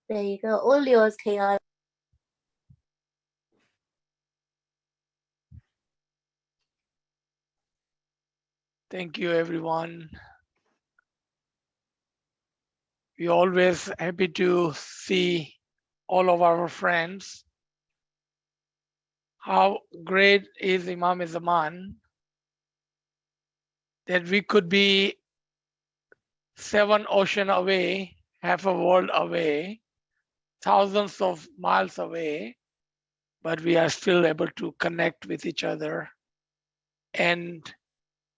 There you go. All yours, KI. Thank you, everyone. We're always happy to see all of our friends. How great is Imam Zaman that we could be 7 oceans away, half a world away, thousands of miles away, but we are still able to connect with each other, and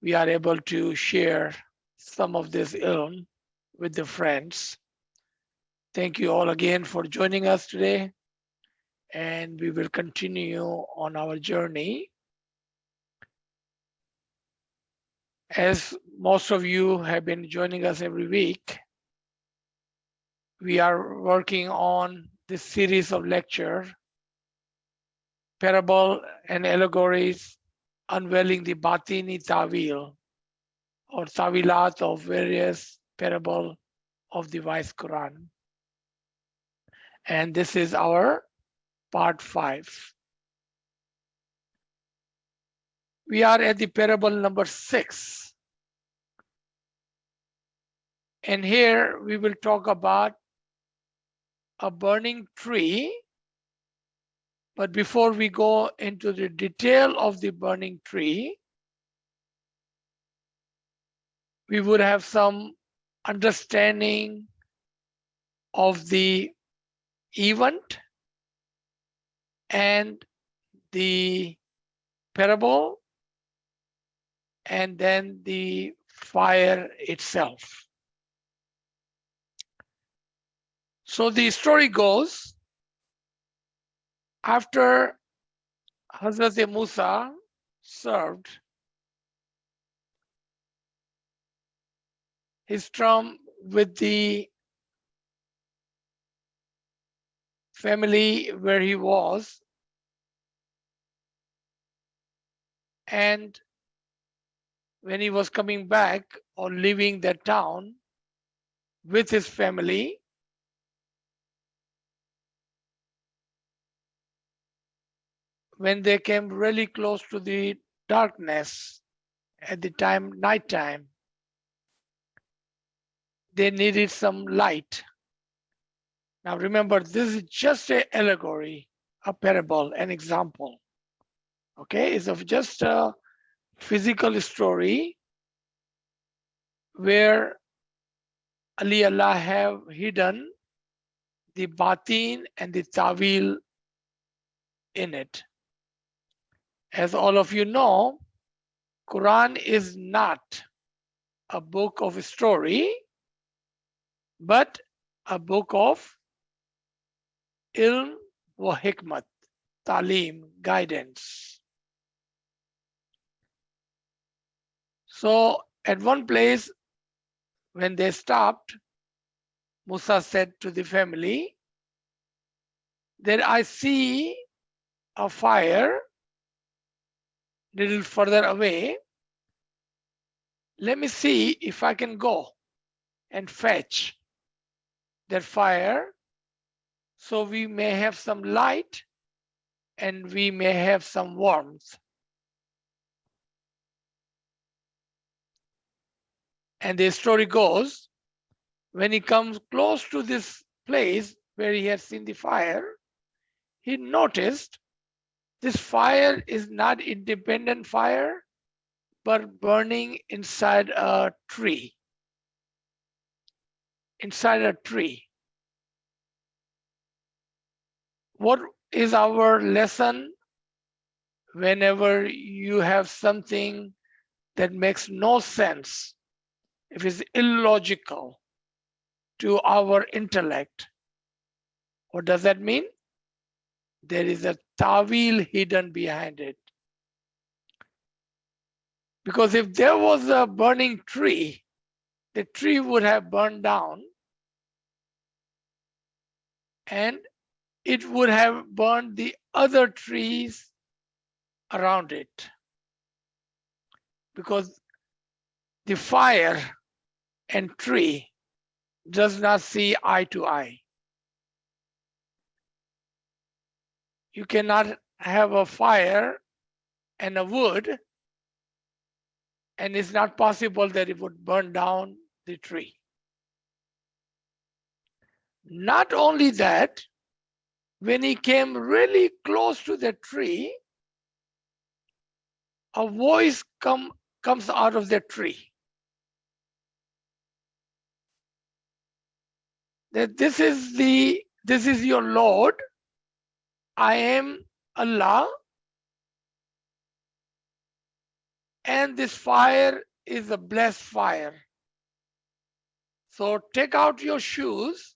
we are able to share some of this ilm with the friends. Thank you all again for joining us today, and we will continue on our journey. As most of you have been joining us every week, we are working on this series of lecture, Parable and Allegories, Unveiling the Batini Tawil, or Tawilat of various parable of the wise Quran. And this is our part 5. We are at the parable number 6. And here we will talk about a burning tree. But before we go into the detail of the burning tree, we would have some understanding of the event and the parable, and then the fire itself. So the story goes, after Hazrat Musa served his term with the family where he was, and when he was coming back or leaving that town with his family, when they came really close to the darkness at the time, nighttime, they needed some light. Now remember, this is just an allegory, a parable, an example. Okay, it's of just a physical story where Allah have hidden the batin and the tawil in it. As all of you know, Quran is not a book of story, but a book of ilm wa hikmat, talim, guidance. So at one place, when they stopped, Musa said to the family that I see a fire a little further away. Let me see if I can go and fetch that fire so we may have some light and we may have some warmth. And the story goes, when he comes close to this place where he had seen the fire, he noticed this fire is not independent fire, but burning inside a tree. Inside a tree. What is our lesson whenever you have something that makes no sense, if it's illogical to our intellect? What does that mean? There is a tawil hidden behind it. Because if there was a burning tree, the tree would have burned down and it would have burned the other trees around it. Because the fire and tree does not see eye to eye. You cannot have a fire and a wood, and it's not possible that it would burn down the tree. Not only that, when he came really close to the tree, a voice comes out of the tree. That this is your Lord. I am Allah, and this fire is a blessed fire. So take out your shoes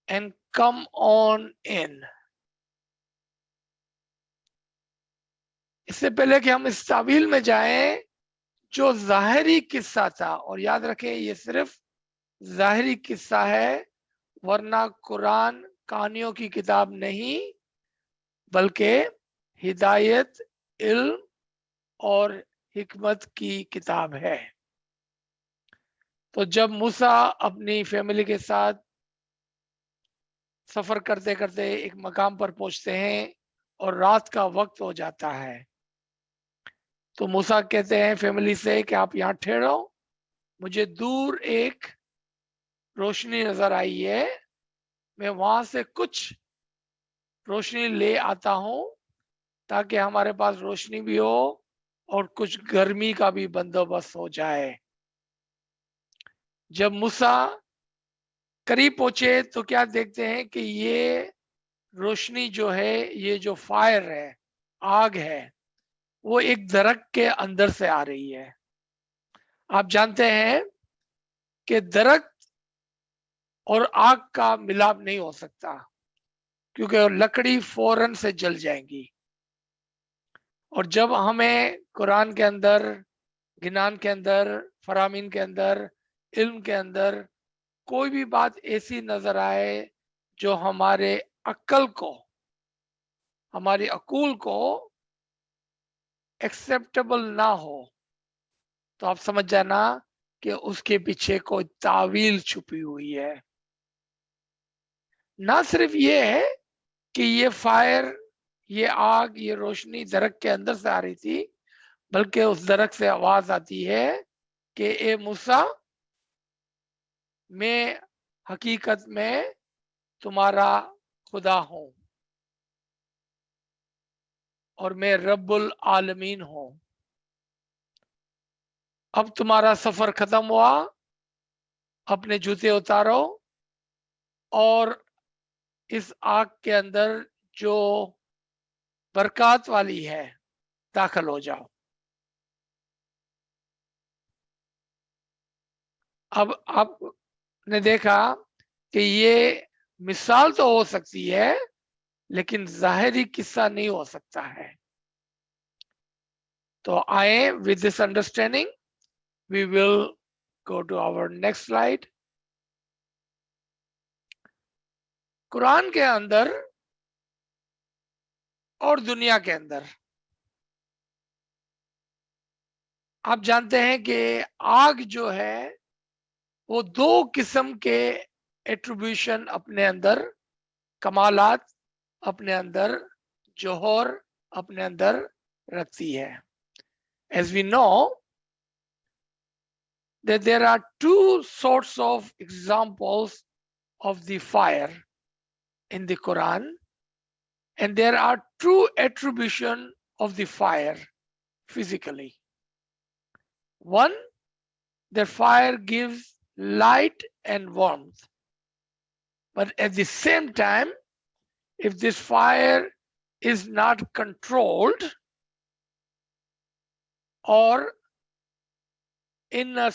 and come on in. इससे पहले कि हम इस तावील में जाएं, जो ज़ाहिरी किस्सा था, और याद रखें ये सिर्फ ज़ाहिरी किस्सा है, वरना कुरान कहानियों की किताब नहीं, बल्कि हिदायत, इल्म और हिकमत की किताब है। तो जब मूसा अपनी फैमिली के साथ सफर करते करते एक मकाम पर पहुंचते हैं और रात का वक्त हो जाता है, तो मूसा कहते हैं फैमिली से कि आप यहाँ ठहरो, मुझे दूर एक रोशनी नजर आई है, मैं वहां से कुछ रोशनी ले आता हूं ताकि हमारे पास रोशनी भी हो और कुछ गर्मी का भी बंदोबस्त हो जाए। जब मूसा करीब पहुंचे तो क्या देखते हैं कि ये रोशनी जो है, ये जो फायर है, आग है, वो एक दरख्त के अंदर से आ रही है। आप जानते हैं कि दरख्त और आग का मिलाप नहीं हो सकता, क्योंकि लकड़ी फौरन से जल जाएगी। और जब हमें कुरान के अंदर, गिनान के अंदर, फरामीन के अंदर, इल्म के अंदर कोई भी बात ऐसी नजर आए जो हमारे अक्ल को, हमारी अकूल को एक्सेप्टेबल ना हो, तो आप समझ जाना कि उसके पीछे कोई तावील छुपी हुई है। ना सिर्फ ये है कि ये फायर, ये आग, ये रोशनी दरख्त के अंदर से आ रही थी, बल्कि उस दरख्त से आवाज आती है कि ए मूसा, मैं हकीकत में तुम्हारा खुदा हूं और मैं रब्बुल आलमीन हूं। अब तुम्हारा सफर खत्म हुआ, अपने जूते उतारो और इस आग के अंदर जो बरकत वाली है दाखिल हो जाओ। अब आपने देखा कि ये मिसाल तो हो सकती है, लेकिन जाहिरी किस्सा नहीं हो सकता है। तो आए, with this understanding we will go to our next slide. Quran के अंदर और दुनिया के अंदर आप जानते हैं कि आग जो है वो दो किस्म के एट्रीब्यूशन अपने अंदर, कमालात अपने अंदर, जोहर अपने अंदर रखती है। As we know that there are two sorts of examples of the fire in the Quran, and there are true attribution of the fire physically. One, the fire gives light and warmth, but at the same time, if this fire is not controlled or in a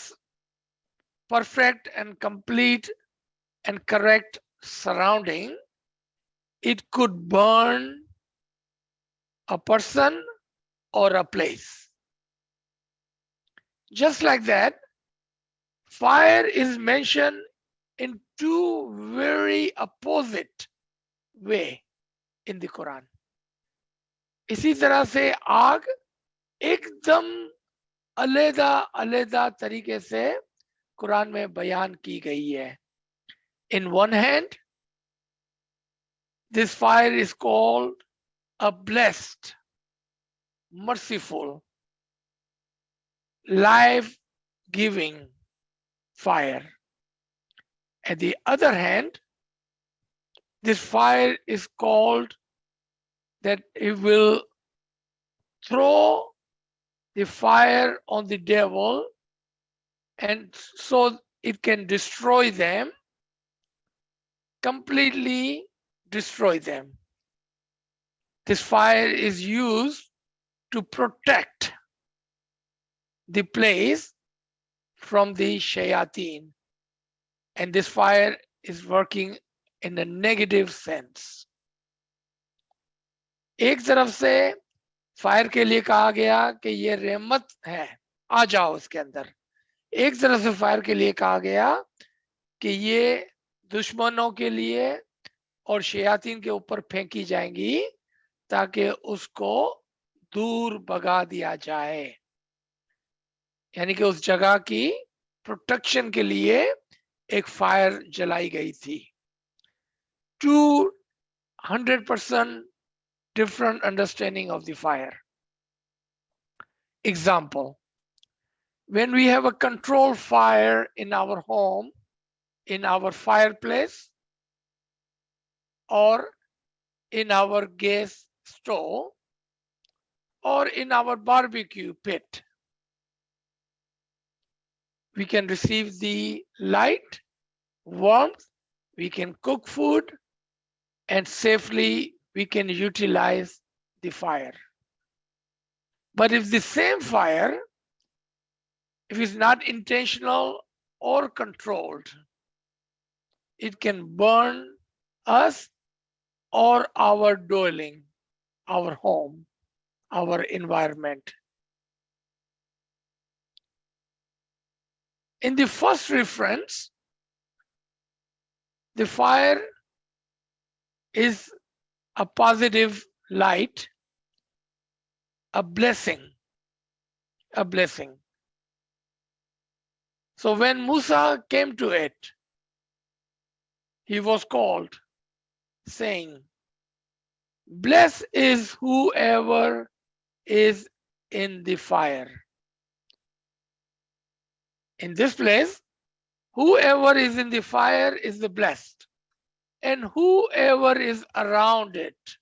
perfect and complete and correct surrounding, it could burn a person or a place. Just like that, fire is mentioned in two very opposite way in the Quran. इसी तरह से आग एकदम अलग अलग तरीके से कुरान में बयान की गई है। In one hand, this fire is called a blessed, merciful, life-giving fire. At the other hand, this fire is called that it will throw the fire on the devil, and so it can destroy them, completely destroy them. This fire is used to protect the place from the shayateen, and this fire is working in a negative sense. एक तरफ से fire के लिए कहा गया कि ये रहमत है, आ जाओ उसके अंदर। एक तरफ से फायर के लिए कहा गया कि ये दुश्मनों के लिए और शयातीन के ऊपर फेंकी जाएंगी ताकि उसको दूर भगा दिया जाए, यानी कि उस जगह की प्रोटेक्शन के लिए एक फायर जलाई गई थी। 200% different understanding of the fire. Example, when we have a controlled fire in our home, in our fireplace, or in our gas stove, or in our barbecue pit, we can receive the light, warmth, we can cook food, and safely we can utilize the fire. But if the same fire, if it's not intentional or controlled, it can burn us or our dwelling, our home, our environment. In the first reference, the fire is a positive light, a blessing, a blessing. So when Musa came to it, he was called, saying, "Blessed is whoever is in the fire." In this place, whoever is in the fire is the blessed, and whoever is around it.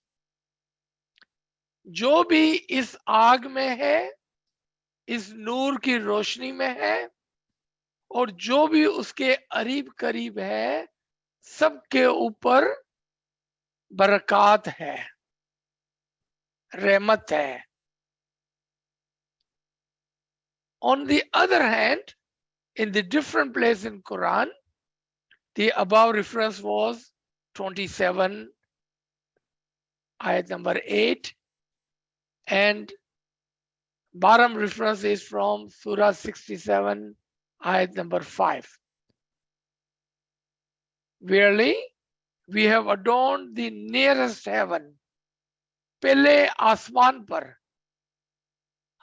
जो भी इस आग में है, इस नूर की रोशनी में है, और जो भी उसके करीब करीब है, सबके ऊपर बरकत है, रहमत है. On the other hand, in the different place in Quran, the above reference was 27, ayat number 8, and bottom reference is from Surah 67, ayat number 5. Verily, we have adorned the nearest heaven. पहले आसमान पर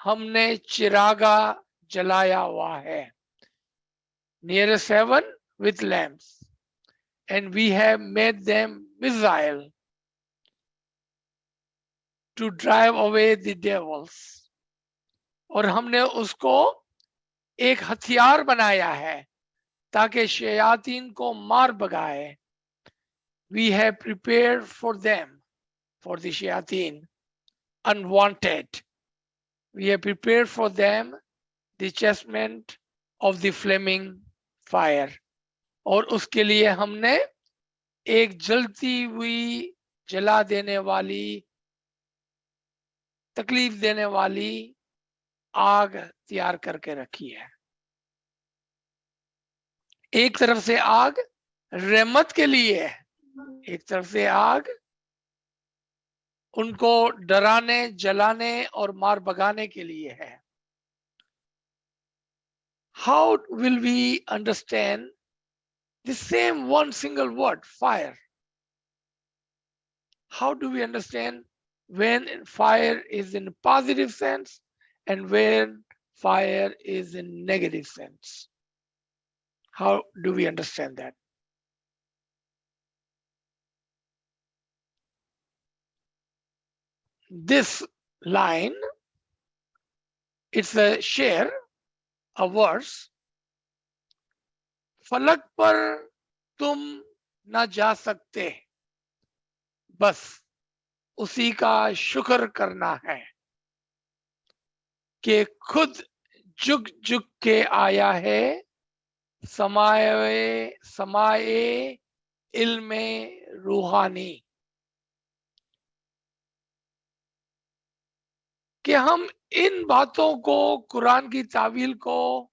हमने चिरागा जलाया हुआ है. Nearest heaven with lamps, and we have made them missile to drive away the devils. और हमने उसको एक हथियार बनाया है ताकि शयातीन को मार भगाए. We have prepared for them, for the shayateen, unwanted. We have prepared for them the chastisement of the flaming fire. और उसके लिए हमने एक जलती हुई, जला देने वाली, तकलीफ देने वाली आग तैयार करके रखी है. एक तरफ से आग रहमत के लिए है, एक तरफ से आग उनको डराने, जलाने और मार भगाने के लिए है. How will we understand the same one single word, fire? How do we understand when fire is in positive sense and when fire is in negative sense? How do we understand that? this line. It's a share, a verse. फलक पर तुम न जा सकते, बस उसी का शुक्र करना है कि खुद जुग जुग के आया है समाए समाए इल्मे रूहानी। कि हम इन बातों को, कुरान की तावील को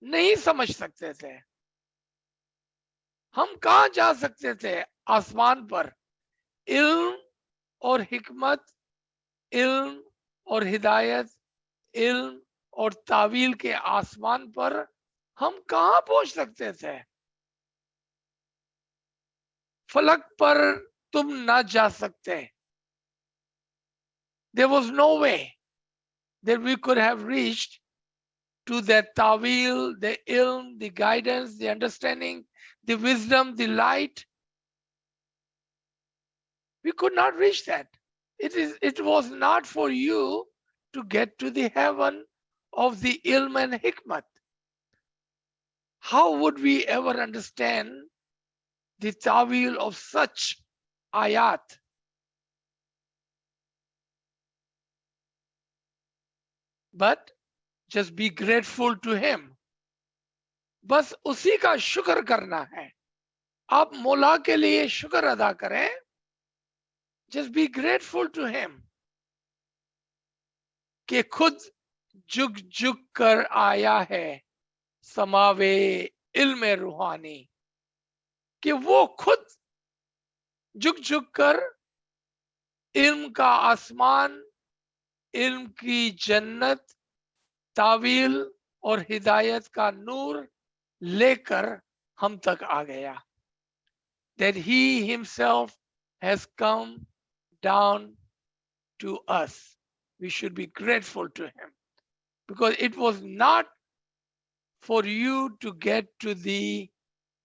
नहीं समझ सकते थे। हम कहाँ जा सकते थे? आसमान पर। इल्म और हिकमत, इल्म और हिदायत, इल्म और तावील के आसमान पर हम कहाँ पहुंच सकते थे? फलक पर तुम ना जा सकते। There was no way that we could have reached to that tawil, the ilm, the guidance, the understanding, the wisdom, the light. We could not reach that. It was not for you to get to the heaven of the ilm and hikmat. How would we ever understand the tawil of such ayat? But just be grateful to him. बस उसी का शुक्र करना है। आप मौला के लिए शुक्र अदा करें। Just be grateful to him कि खुद जुग जुग कर आया है समावे इल्म रूहानी। कि वो खुद जुग जुग कर इल्म का आसमान, इल्म की जन्नत, तावील और हिदायत का नूर लेकर हम तक आ गया। That he himself has come down to us. We should be grateful to him because it was not for you to get to the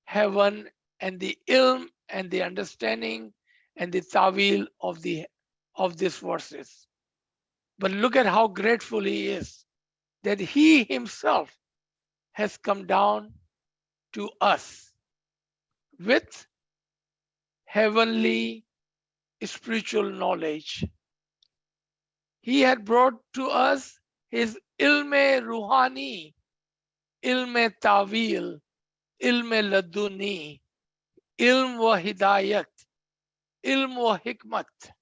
heaven and the ilm and the understanding and the tawil of these verses. But look at how grateful he is that he himself has come down to us with heavenly spiritual knowledge. He had brought to us his ilme ruhani, ilme tawil, ilme laduni, ilm wa hidayat, ilm wa hikmat.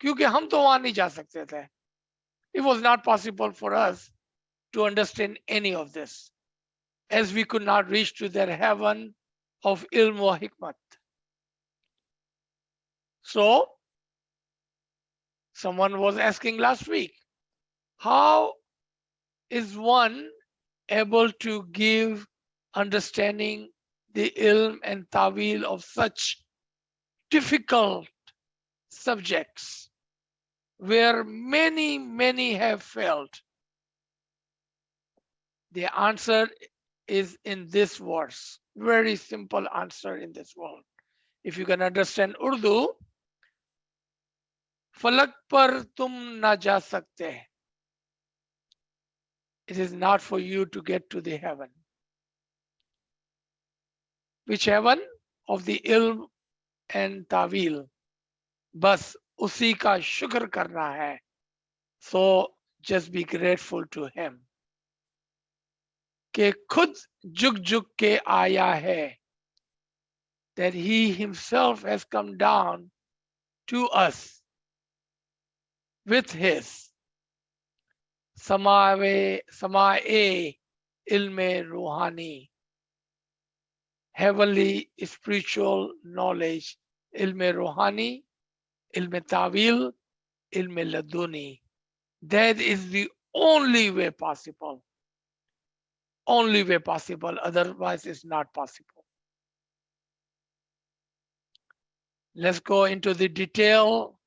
क्योंकि हम तो वहां नहीं जा सकते थे. It was not possible for us to understand any of this, as we could not reach to that heaven of ilm wa hikmat. So, someone was asking last week, how is one able to give understanding the ilm and tawil of such difficult subjects where many have failed? The answer is in this verse. Very simple answer in this world. If you can understand Urdu, फलक पर तुम ना जा सकते. It is not for you to get to the heaven. Which heaven? Of the ilm and tawil. बस उसी का शुक्र करना है. So just be grateful to him. कि खुद जुग जुग के आया है. That he himself has come down to us with his समाए ilme ruhani, heavenly spiritual knowledge, ilme ruhani, ilme tawil, ilme laduni. That is the only way possible. Only way possible, otherwise it's not possible. Let's go into the detail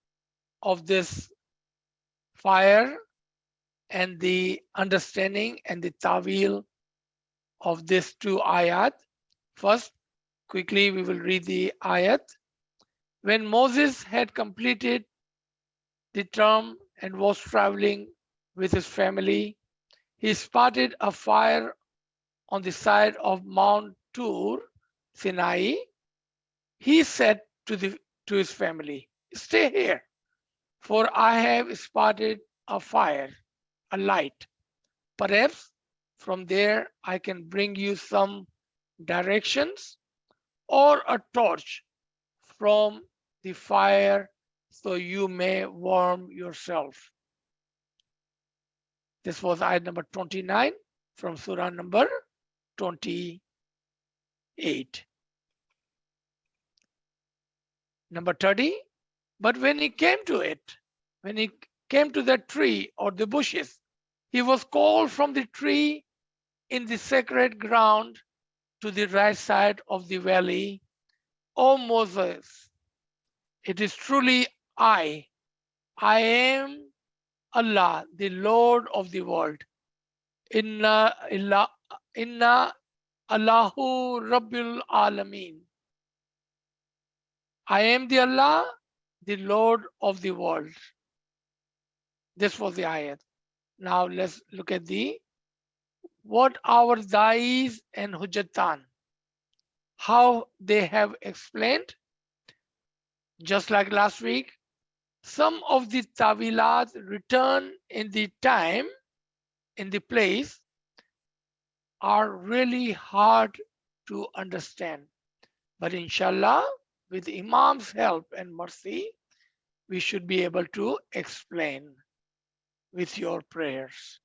of this fire and the understanding and the tawil of these two ayat. First, Quickly, we will read the ayat. When Moses had completed the term and was traveling with his family, he spotted a fire on the side of Mount Tur, Sinai. He said to his family, "Stay here, for I have spotted a fire, a light. Perhaps from there I can bring you some directions or a torch from the fire so you may warm yourself." This was ayat number 29 from surah number 28. Number 30. But when he came to it, when he came to the tree or the bushes, he was called from the tree in the sacred ground to the right side of the valley. "O Moses, it is truly I am Allah, the Lord of the world. Inna Allahu Rabbil Alameen. I am the Allah, the Lord of the world." This was the ayat. Now let's look at what our Dais and Hujjatan, how they have explained. Just like last week, some of the tawilat return in the time, in the place, are really hard to understand. But inshallah, with Imam's help and mercy, we should be able to explain with your prayers.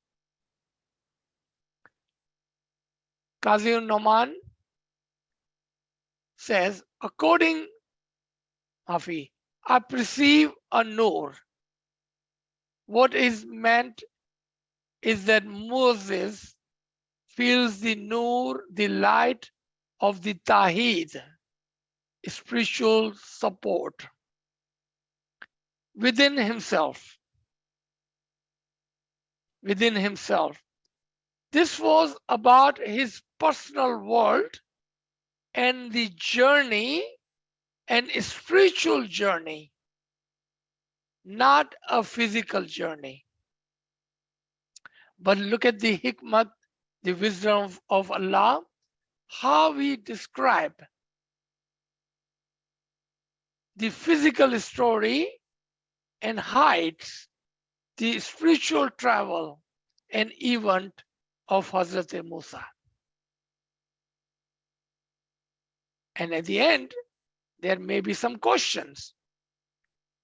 Qazi Noman says, according Hafi, I perceive a nur. What is meant is that Moses feels the nur, the light of the Tawheed, spiritual support within himself. Within himself. This was about his personal world and the journey and spiritual journey, not a physical journey. But look at the hikmat, the wisdom of Allah, how we describe the physical story and hides the spiritual travel and event of Hazrat Musa. And at the end, there may be some questions,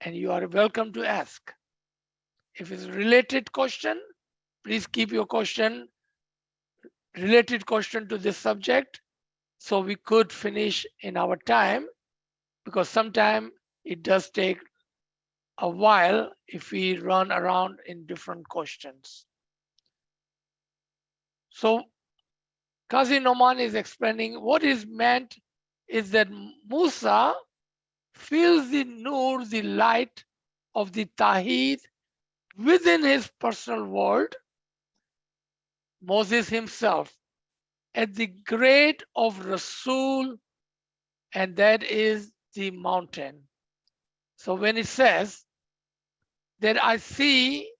and you are welcome to ask. If it's a related question, please keep your question, related question to this subject, so we could finish in our time, because sometimes it does take a while if we run around in different questions. So Qazi Noman is explaining what is meant is that Musa feels the nur, the light of the Tawheed within his personal world. Moses himself at the grade of Rasul, and that is the mountain. So when it says that I see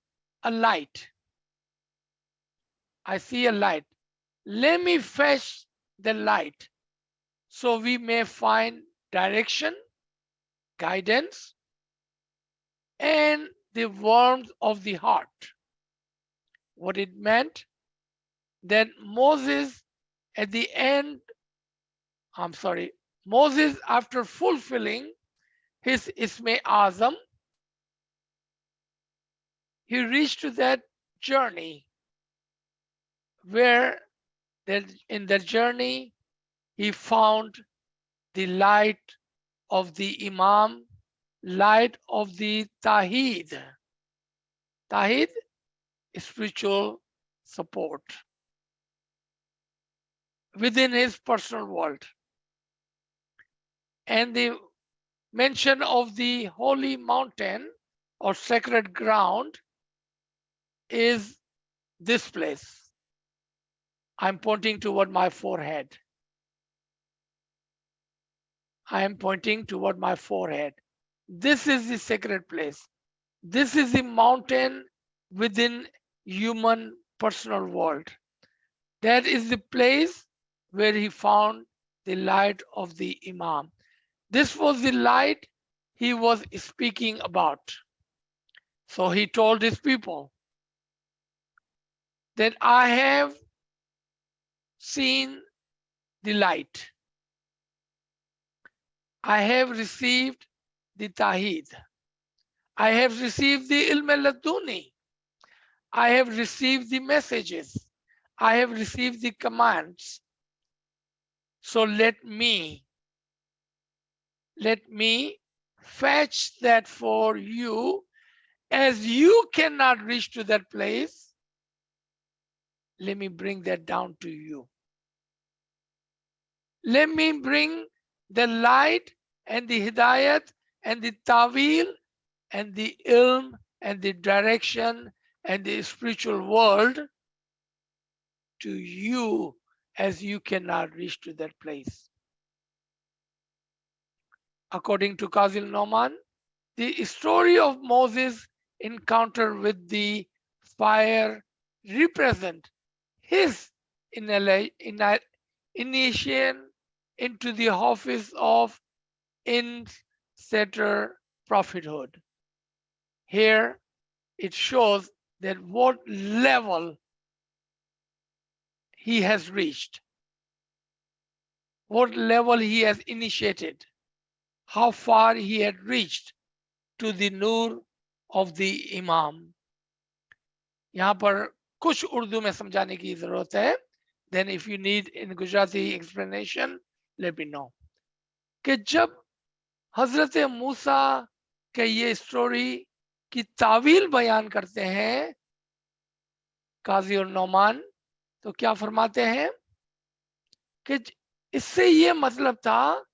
a light, I see a light, let me fetch the light so we may find direction, guidance, and the warmth of the heart. What it meant that Moses at the end, Moses after fulfilling his Isme Azam, he reached to that journey where in that journey he found the light of the Imam, light of the Tawheed. Tawheed, spiritual support within his personal world. And the mention of the holy mountain or sacred ground is this place. I'm pointing toward my forehead. I am pointing toward my forehead. This is the sacred place. This is the mountain within human personal world. That is the place where he found the light of the Imam. This was the light he was speaking about. So he told his people that I have seen the light. I have received the Tawheed. I have received the Ilm al-Laduni. I have received the messages. I have received the commands. So let me fetch that for you. As you cannot reach to that place, let me bring that down to you. Let me bring the light and the hidayat and the tawil and the ilm and the direction and the spiritual world to you as you cannot reach to that place. According to Kazil Noman, the story of Moses' encounter with the fire represent his initiation into the office of insider prophethood. Here it shows that what level he has reached, what level he has initiated, how far he had reached to the nur of the Imam. यहाँ पर कुछ उर्दू में समझाने की जरूरत है. Then if you need in Gujarati explanation, let me know. कि जब हजरत मूसा के ये स्टोरी की तावील बयान करते हैं काजी और नौमान, तो क्या फरमाते हैं कि इससे ये मतलब था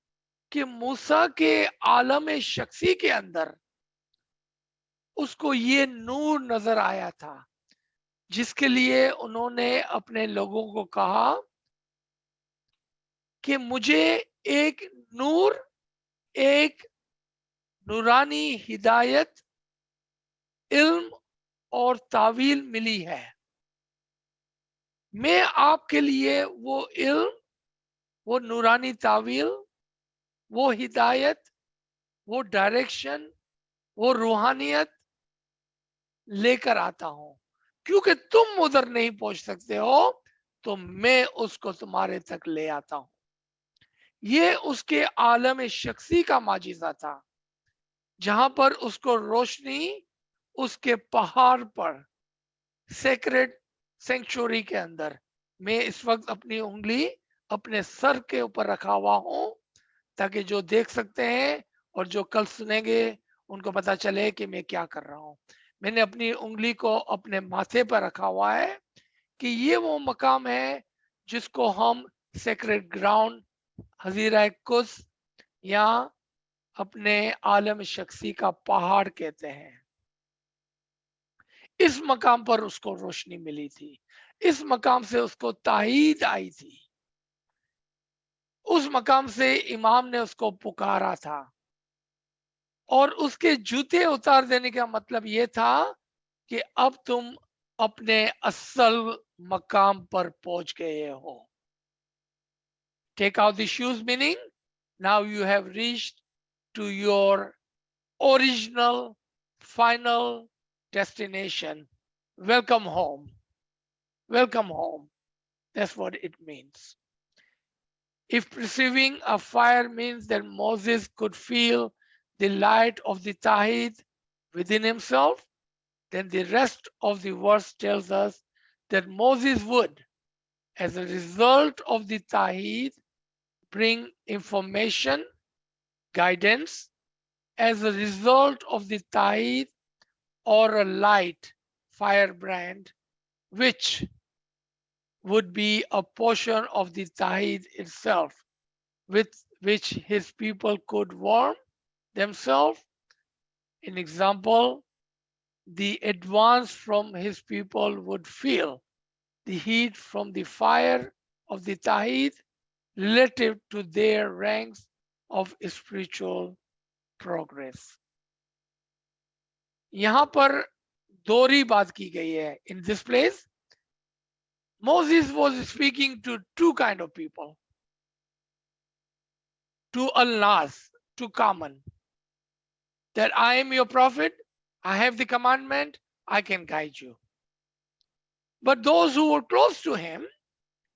कि मूसा के आलम शख्सी के अंदर उसको ये नूर नजर आया था, जिसके लिए उन्होंने अपने लोगों को कहा कि मुझे एक नूर, एक नूरानी हिदायत, इल्म और तावील मिली है. मैं आपके लिए वो इल्म, वो नूरानी तावील, वो हिदायत, वो डायरेक्शन, वो रूहानियत लेकर आता हूं. क्योंकि तुम उधर नहीं पहुंच सकते हो तो मैं उसको तुम्हारे तक ले आता हूं. ये उसके आलम शख्सी का माजिजा था, जहां पर उसको रोशनी उसके पहाड़ पर सेक्रेट सेंचुरी के अंदर, मैं इस वक्त अपनी उंगली अपने सर के ऊपर रखा हुआ हूं ताकि जो देख सकते हैं और जो कल सुनेंगे उनको पता चले कि मैं क्या कर रहा हूं. मैंने अपनी उंगली को अपने माथे पर रखा हुआ है कि ये वो मकाम है जिसको हम सेक्रेट ग्राउंड, हजीरा कुस या अपने आलम शख्सी का पहाड़ कहते हैं. इस मकाम पर उसको रोशनी मिली थी, इस मकाम से उसको ताहीद आई थी, उस मकाम से इमाम ने उसको पुकारा था. और उसके जूते उतार देने का मतलब ये था कि अब तुम अपने असल मकाम पर पहुंच गए हो. Take out the shoes, meaning now you have reached to your original final destination. Welcome home. Welcome home. That's what it means. If perceiving a fire means that Moses could feel the light of the Tawheed within himself, then the rest of the verse tells us that Moses would, as a result of the Tawheed, bring information, guidance, as a result of the Tawheed, or a light firebrand, which would be a portion of the Tawheed itself, with which his people could warm themselves. In example, the advance from his people would feel the heat from the fire of the Tawheed relative to their ranks of spiritual progress. यहां पर दोहरी बात की गई है. In this place, Moses was speaking to two kind of people. To ALWAAZ, to common, that I am your prophet, I have the commandment, I can guide you. But those who were close to him,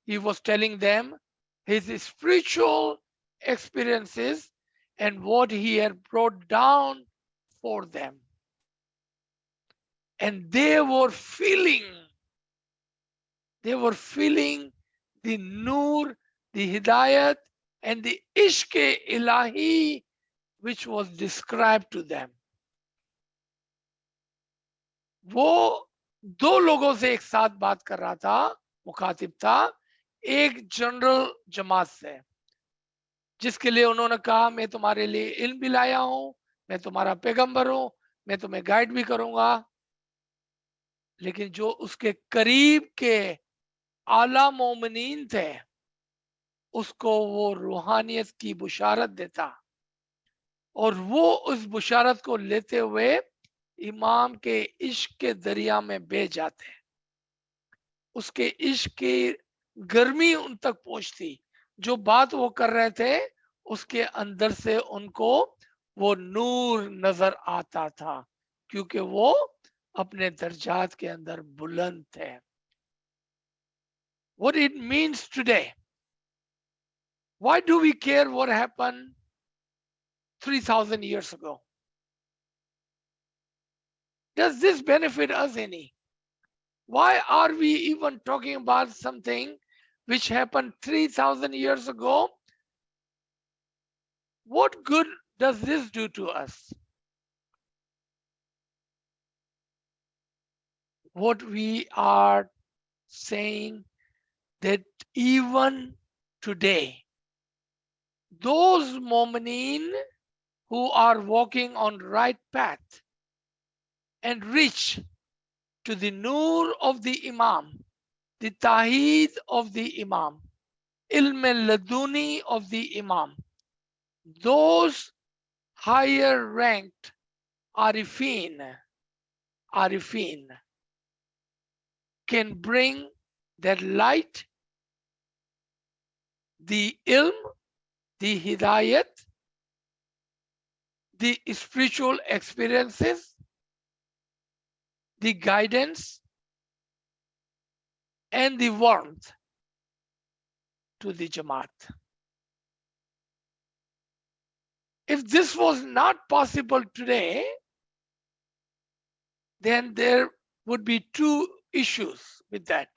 he was telling them his spiritual experiences and what he had brought down for them. And they were feeling the nur, the hidayat, and the ishq ilahi which was described to them. वो दो लोगों से एक साथ बात कर रहा था, मुखातिब था, एक जनरल जमात से, जिसके लिए उन्होंने कहा मैं तुम्हारे लिए इल्म भी लाया हूं, मैं तुम्हारा पैगंबर हूं, मैं तुम्हें गाइड भी करूंगा. लेकिन जो उसके करीब के आला मोमिनीन थे, उसको वो रूहानियत की बुशारत देता और वो उस बुशारत को लेते हुए इमाम के इश्क के दरिया में बह जाते. उसके इश्क की गर्मी उन तक पहुंचती. जो बात वो कर रहे थे उसके अंदर से उनको वो नूर नजर आता था, क्योंकि वो अपने दर्जात के अंदर बुलंद थे. What it means today? Why do we care what happened 3,000 years ago? Does this benefit us any? Why are we even talking about something which happened 3,000 years ago? What good does this do to us? What we are saying that even today, those mu'mineen who are walking on right path and reach to the nur of the Imam, the Taheed of the Imam, Ilm al-Laduni of the Imam, those higher ranked Arifin can bring that light, the ilm, the hidayat, the spiritual experiences, the guidance, and the warmth to the Jamaat. If this was not possible today, then there would be two issues with that.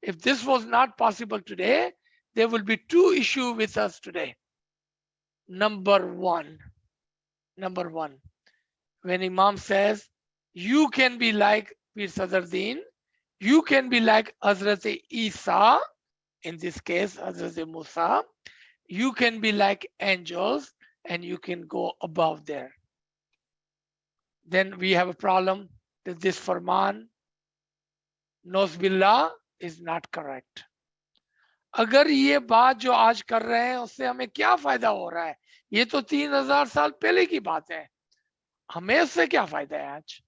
If this was not possible today, there will be two issues with us today. Number one, when Imam says, you can be like Pir Sadruddin, you can be like Hazrat Isa, in this case, Hazrat Musa, you can be like angels and you can go above there. Then we have a problem that this farman, Nozbillah, is not correct. अगर ये बात जो आज कर रहे हैं उससे हमें क्या फायदा हो रहा है? ये तो 3000 साल पहले की बात है. हमें उससे क्या फायदा है आज?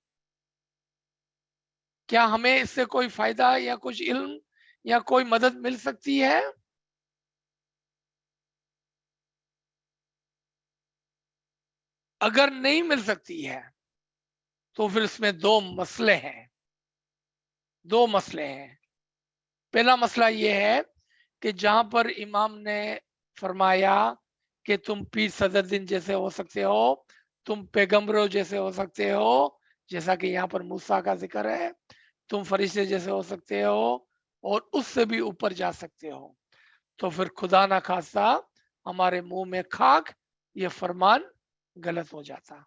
क्या हमें इससे कोई फायदा या कुछ इल्म या कोई मदद मिल सकती है? अगर नहीं मिल सकती है तो फिर इसमें दो मसले हैं. पहला मसला ये है कि जहां पर इमाम ने फरमाया कि तुम पीर सदरुद्दीन जैसे हो सकते हो, तुम पैगंबरों जैसे हो सकते हो, जैसा कि यहाँ पर मूसा का जिक्र है, तुम फरिश्ते जैसे हो सकते हो और उससे भी ऊपर जा सकते हो, तो फिर खुदा ना खास्ता हमारे मुंह में खाक, ये फरमान गलत हो जाता.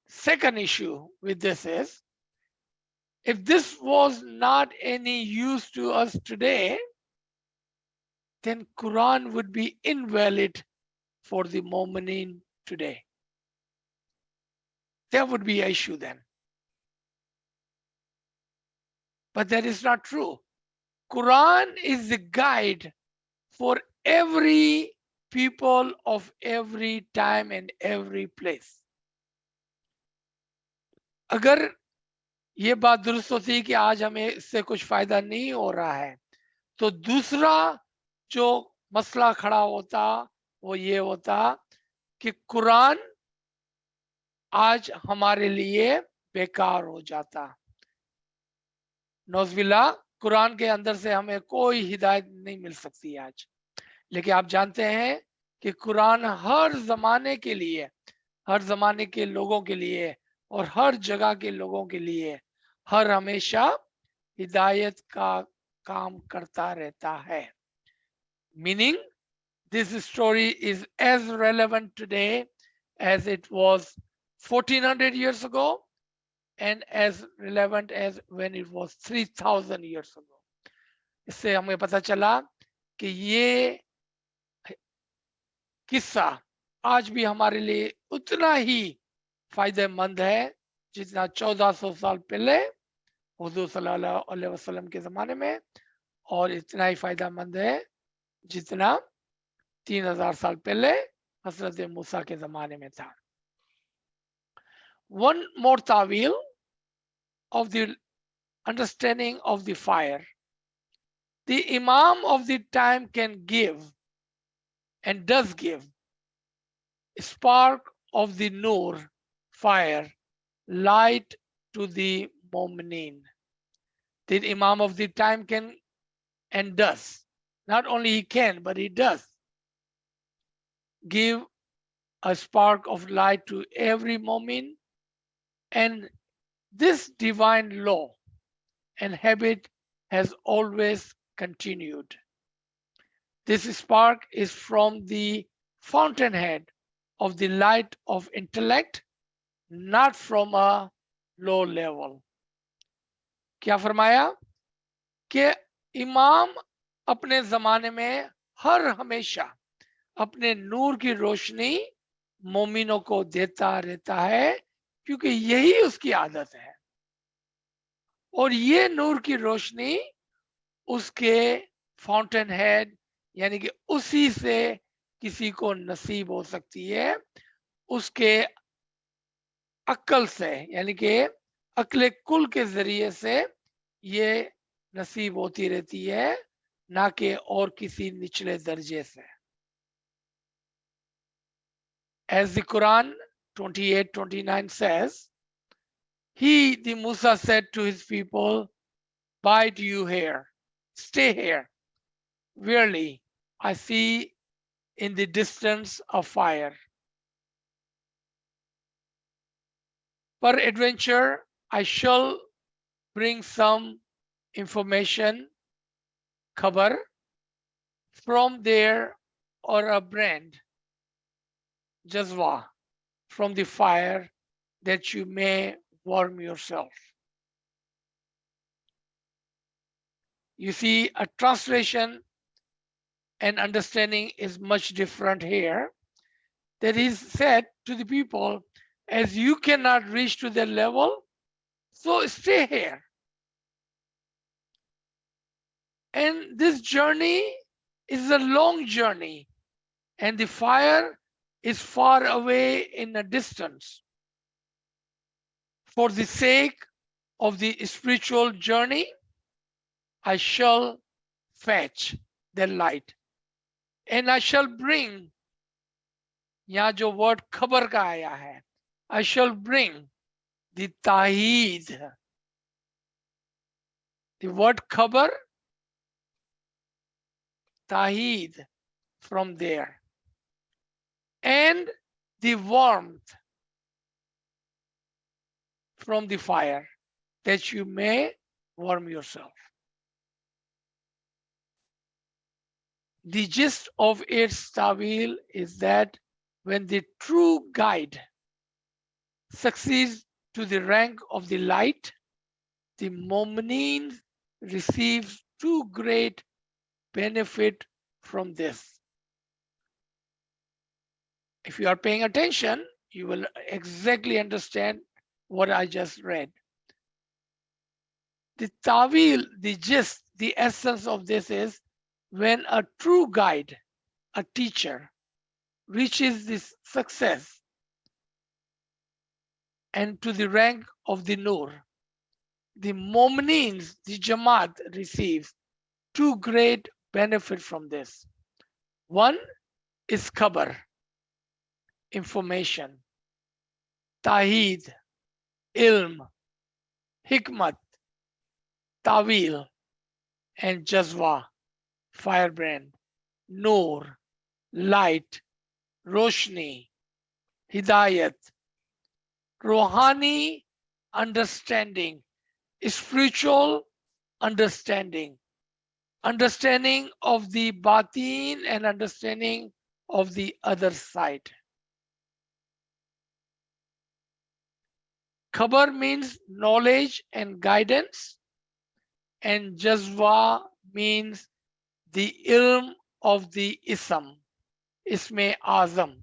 Second issue with this is, if this was not any use to us today, then Quran would be invalid for the Mu'mineen today. There would be an issue then. But that is not true. Quran is the guide for every people of every time and every place. अगर ये बात दुरुस्त होती कि आज हमें इससे कुछ फायदा नहीं हो रहा है, तो दूसरा जो मसला खड़ा होता वो ये होता कि कुरान आज हमारे लिए बेकार हो जाता। नौजबिल्ला, कुरान के अंदर से हमें कोई हिदायत नहीं मिल सकती आज। लेकिन आप जानते हैं कि कुरान हर जमाने के लिए, हर जमाने के लोगों के लिए और हर जगह के लोगों के लिए हर हमेशा हिदायत का काम करता रहता है। Meaning this story is as relevant today as it was 1400 years ago and as relevant as when it was 3000 years ago. इससे हमें पता चला कि ये किस्सा आज भी हमारे लिए उतना ही फायदेमंद है जितना 1400 साल पहले हुजूर सल्लल्लाहु अलैहि वसल्लम के ज़माने में, और इतना ही फायदेमंद है जितना 3000 साल पहले हजरत मूसा के ज़माने में था। One more tawil of the understanding of the fire. The Imam of the time can give and does give spark of the nur, fire, light to the mu'minin. The Imam of the time can and does, not only he can, but he does give a spark of light to every mu'min, and this divine law and habit has always continued. This spark is from the fountainhead of the light of intellect, not from a low level. क्या फरमाया कि इमाम अपने जमाने में हर हमेशा अपने नूर की रोशनी मोमिनों को देता रहता है, क्योंकि यही उसकी आदत है। और ये नूर की रोशनी उसके फाउंटेन हेड यानी कि उसी से किसी को नसीब हो सकती है, उसके अक्ल से यानी कि अक्ल कुल के जरिए से ये नसीब होती रहती है, ना कि और किसी निचले दर्जे से। As the Quran 28:29 says, he, the Musa, said to his people, "Bide you here, stay here. Verily, I see in the distance a fire. Peradventure, I shall bring some information, khabar, from there, or a brand, jazwa, from the fire, that you may warm yourself." You see, a translation and understanding is much different here. That is said to the people, as you cannot reach to their level, so stay here. And this journey is a long journey, and the fire is far away in a distance. For the sake of the spiritual journey, I shall fetch the light, and I shall bring, यहाँ जो word खबर का आया है, I shall bring the ताहीद. The word खबर, ताहीद, from there, and the warmth from the fire, that you may warm yourself. The gist of its tawil is that when the true guide succeeds to the rank of the light, the mu'mineen receives too great benefit from this. If you are paying attention, you will exactly understand what I just read. The tawil, the gist, the essence of this is when a true guide, a teacher, reaches this success and to the rank of the Nur, the Mu'minins, the Jamaat receives two great benefit from this. One is khabar, information, tahid, ilm, hikmat, tawil, and jazwa, firebrand, nur, light, roshni, hidayat, rohani, understanding, spiritual understanding, understanding of the batin and understanding of the other side. Khabar means knowledge and guidance, and jazwa means the ilm of the isme azam.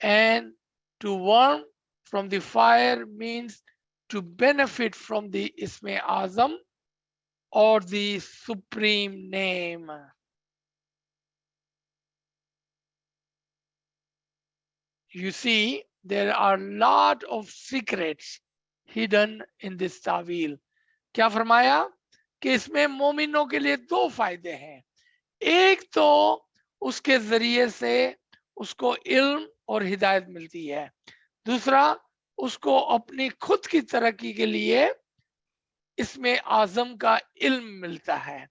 And to warm from the fire means to benefit from the isme azam or the supreme name. You see, there are a lot of secrets hidden in this tawil. क्या फरमाया कि इसमें मोमिनों के लिए दो फायदे हैं. एक तो उसके जरिए से उसको इल्म और हिदायत मिलती है. दूसरा, उसको अपनी खुद की तरक्की के लिए इसमें आजम का इल्म मिलता है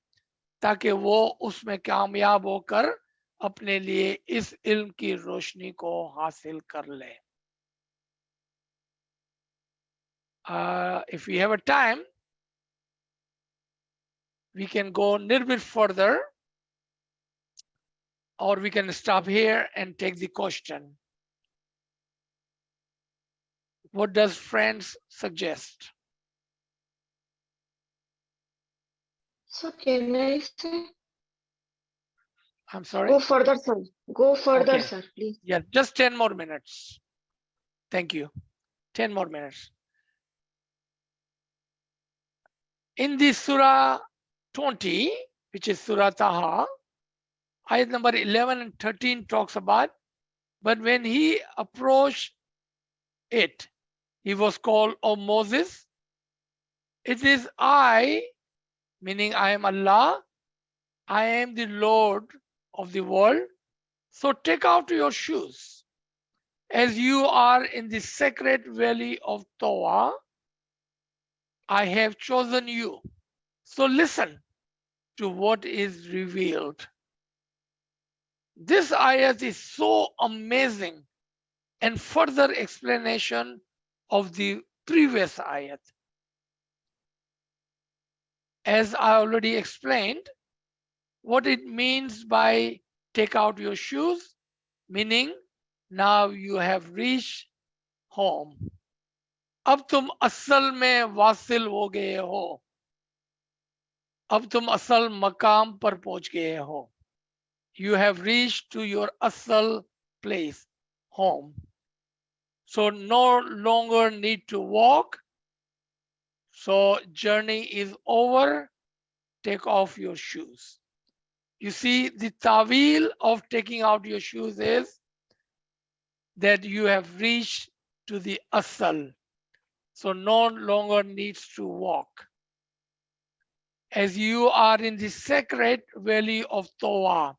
ताकि वो उसमें कामयाब होकर अपने लिए इस इल्म की रोशनी को हासिल कर ले. If we have a time, we can go a little bit further, or we can stop here and take the question. What does friends suggest? So can I say? I'm sorry? Go further, sir. Go further, Okay. sir, please. Yeah, just 10 more minutes. Thank you. 10 more minutes. In the Surah 20, which is Surah Taha, ayat number 11 and 13 talks about, but when he approached it, he was called, O Moses, it is I, meaning I am Allah, I am the Lord of the world. So take out your shoes. As you are in the sacred valley of Toa, I have chosen you. So listen to what is revealed. This ayat is so amazing and further explanation of the previous ayat. As I already explained, what it means by take out your shoes, meaning now you have reached home. अब तुम असल में Vasil हो गए हो. अब तुम असल मकाम पर पहुंच गए हो. You have reached to your asal place, home. So no longer need to walk. So journey is over. Take off your shoes. You see, the tawil of taking out your shoes is that you have reached to the asal. So no longer needs to walk. As you are in the sacred valley of Toa,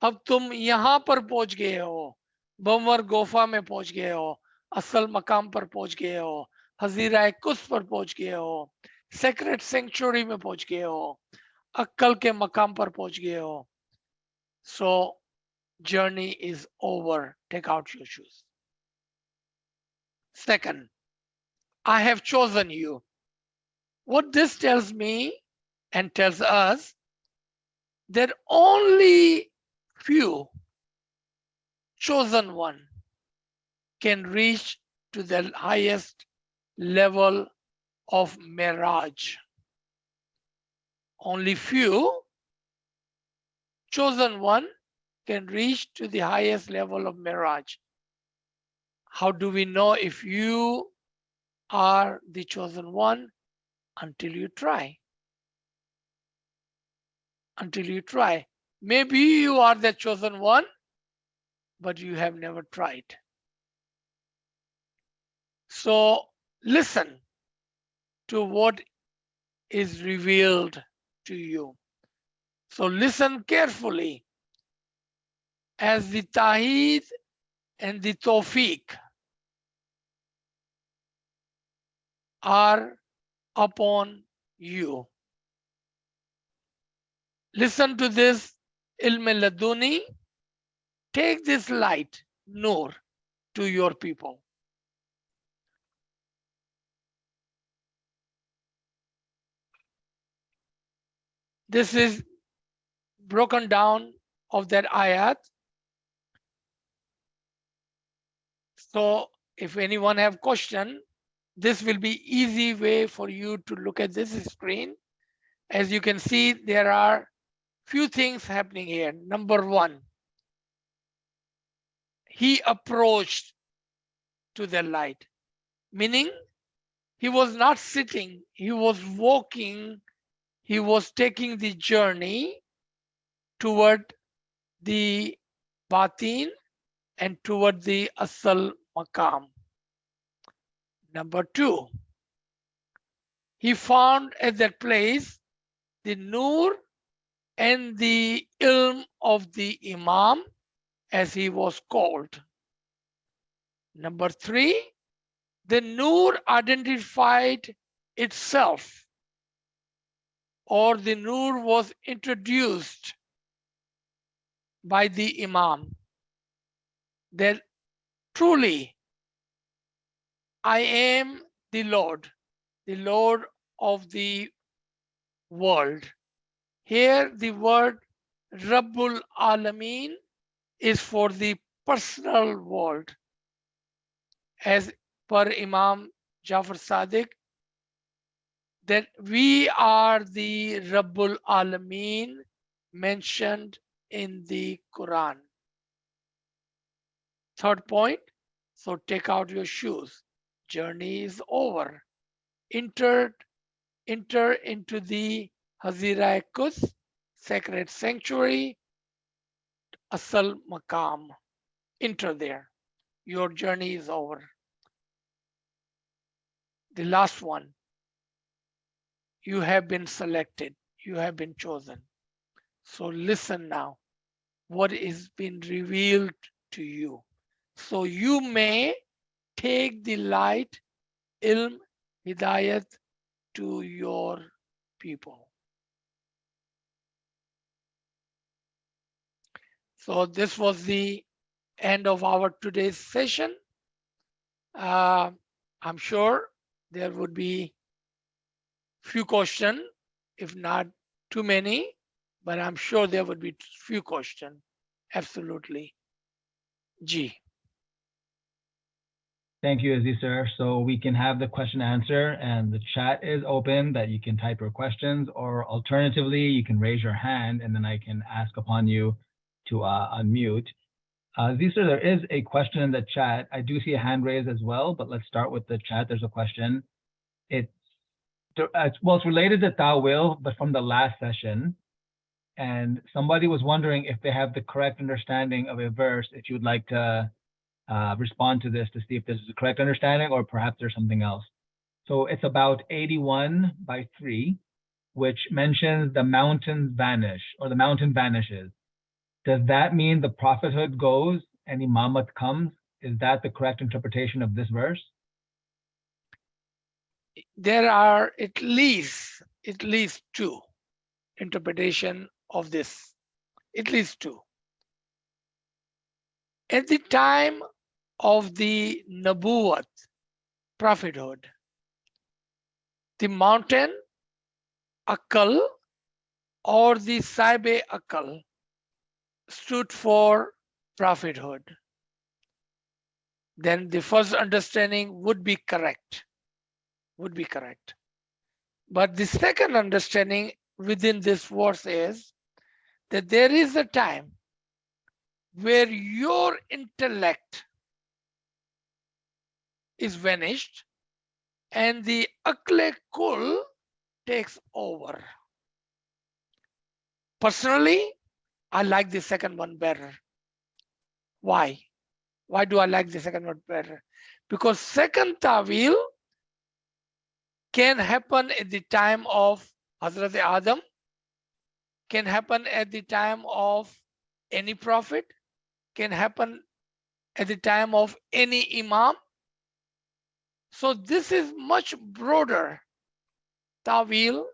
अब तुम यहाँ पर पहुंच गए हो, बमवर गोफा में पहुंच गए हो, असल मकाम पर पहुंच गए हो, हजीरा कुस पर पहुंच गए हो, सेक्रेट सेंचुरी में पहुंच गए हो, अक्कल के मकाम पर पहुंच गए हो. So journey is over. Take out your shoes. Second, I have chosen you. What this tells me and tells us that only few chosen one can reach to the highest level of Miraj. Only few chosen one can reach to the highest level of Miraj. How do we know if you are the chosen one? Until you try. Until you try. Maybe you are the chosen one, but you have never tried. So listen to what is revealed to you. So listen carefully as the Tawheed and the Tawfiq are upon you. Listen to this Ilm Laduni. Take this light, Nur, to your people. This is broken down of that ayat. So if anyone have question, this will be easy way for you to look at this screen. As you can see, there are few things happening here. Number one, he approached to the light, meaning he was not sitting, he was walking, he was taking the journey toward the batin and toward the asal maqam. Number two, he found at that place the nur and the ilm of the imam, as he was called. Number three, the nur identified itself, or the nur was introduced by the imam, that truly I am the Lord of the world. Here the word Rabbul Alameen is for the personal world. As per Imam Jafar Sadiq, that we are the Rabbul Alameen mentioned in the Quran. Third point, so take out your shoes. Journey is over. Enter into the Hazira Quds, sacred sanctuary, Asal Maqam. Enter there. Your journey is over. The last one, you have been selected, you have been chosen. So listen now, what is being revealed to you. So you may take the light, ilm, hidayat to your people. So this was the end of our today's session. I'm sure there would be few questions, if not too many, but I'm sure there would be few questions. Absolutely. G. Thank you, Aziz sir. So we can have the question answer, and the chat is open that you can type your questions, or alternatively, you can raise your hand and then I can ask upon you to unmute. Aziz sir, there is a question in the chat. I do see a hand raised as well, but let's start with the chat. There's a question. It's related to Ta'wil, but from the last session. And somebody was wondering if they have the correct understanding of a verse, if you would like to respond to this to see if this is the correct understanding or perhaps there's something else. So it's about 81/3, which mentions the mountains vanish, or the mountain vanishes. Does that mean the prophethood goes and imamat comes? Is that the correct interpretation of this verse? There are at least two interpretation of this, at least two. At the time of the Nabuwat, prophethood, the mountain Akal or the Saibe Akal stood for prophethood. Then the first understanding would be correct. But the second understanding within this verse is that there is a time where your intellect is vanished and the Akle Kul takes over. Personally, I like the second one better. Why? Why do I like the second one better? Because second tawil can happen at the time of Hazrat Adam, can happen at the time of any prophet, can happen at the time of any imam. So this is much broader tawil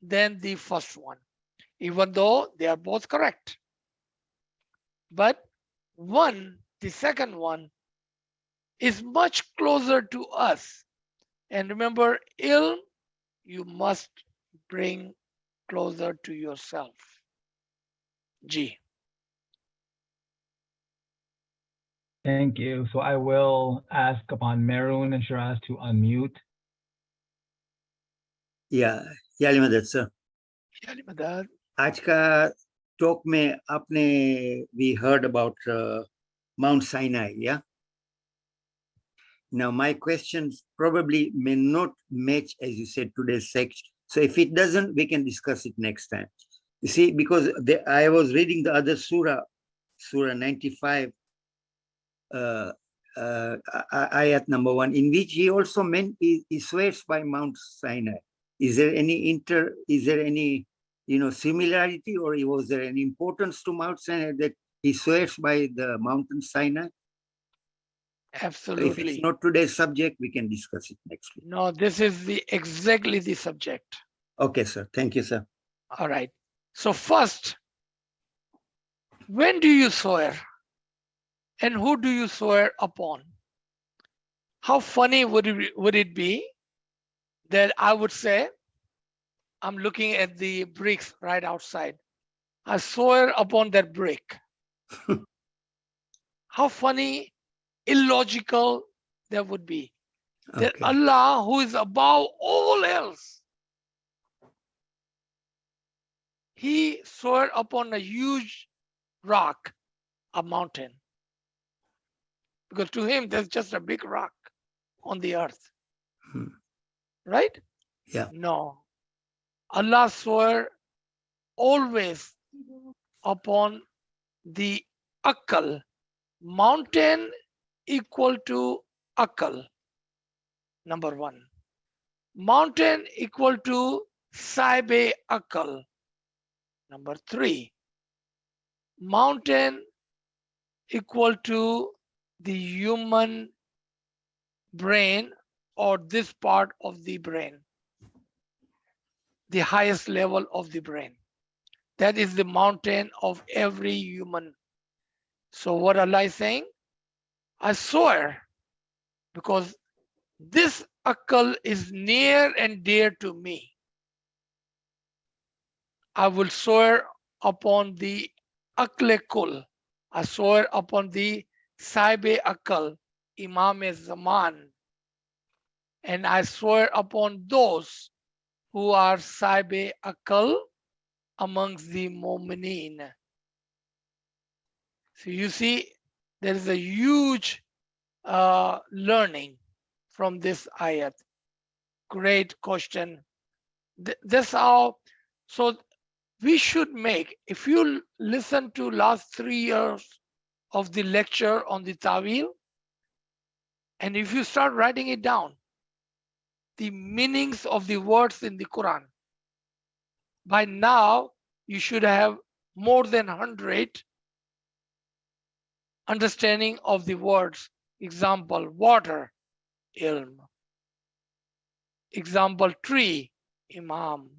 than the first one, even though they are both correct. But the second one is much closer to us. And remember, ilm, you must bring closer to yourself. G. Thank you. So I will ask upon Meroon and Shiraz to unmute. या याली मदद sir याली मदद. आज का talk में आपने we heard about Mount Sinai, yeah. Now my questions probably may not match, as you said, today's section. So if it doesn't, we can discuss it next time. You see, because I was reading the other surah 95, ayat number 1, in which he also meant he swears by Mount Sinai. Is there any similarity, or was there any importance to Mount Sinai that he swears by the mountain Sinai? Absolutely. If it's not today's subject, we can discuss it next week. No, this is exactly the subject. Okay, sir. Thank you, sir. All right. So first, when do you swear? And who do you swear upon? How funny would it be that I would say, I'm looking at the bricks right outside. I swear upon that brick. How funny, illogical that would be. That Okay. Allah, who is above all else, he swore upon a huge rock, a mountain. Because to him, there's just a big rock on the earth. Right? Yeah. No. Allah swore always upon the akal. Mountain equal to akal. Number 1. Mountain equal to saibe akal. Number 3. Mountain equal to the human brain, or this part of the brain, the highest level of the brain. That is the mountain of every human. So what Allah is saying? I swear, because this akal is near and dear to me. I will swear upon the akle kul. I swear upon the saibe akal, Imam Zaman. And I swear upon those who are saibe akal amongst the mu'mineen. So you see, there is a huge learning from this ayat. Great question. That's how, so we should make, if you listen to last 3 years of the lecture on the Tawil, and if you start writing it down, the meanings of the words in the Quran, by now you should have more than 100 understanding of the words. Example, water, ilm. Example, tree, imam.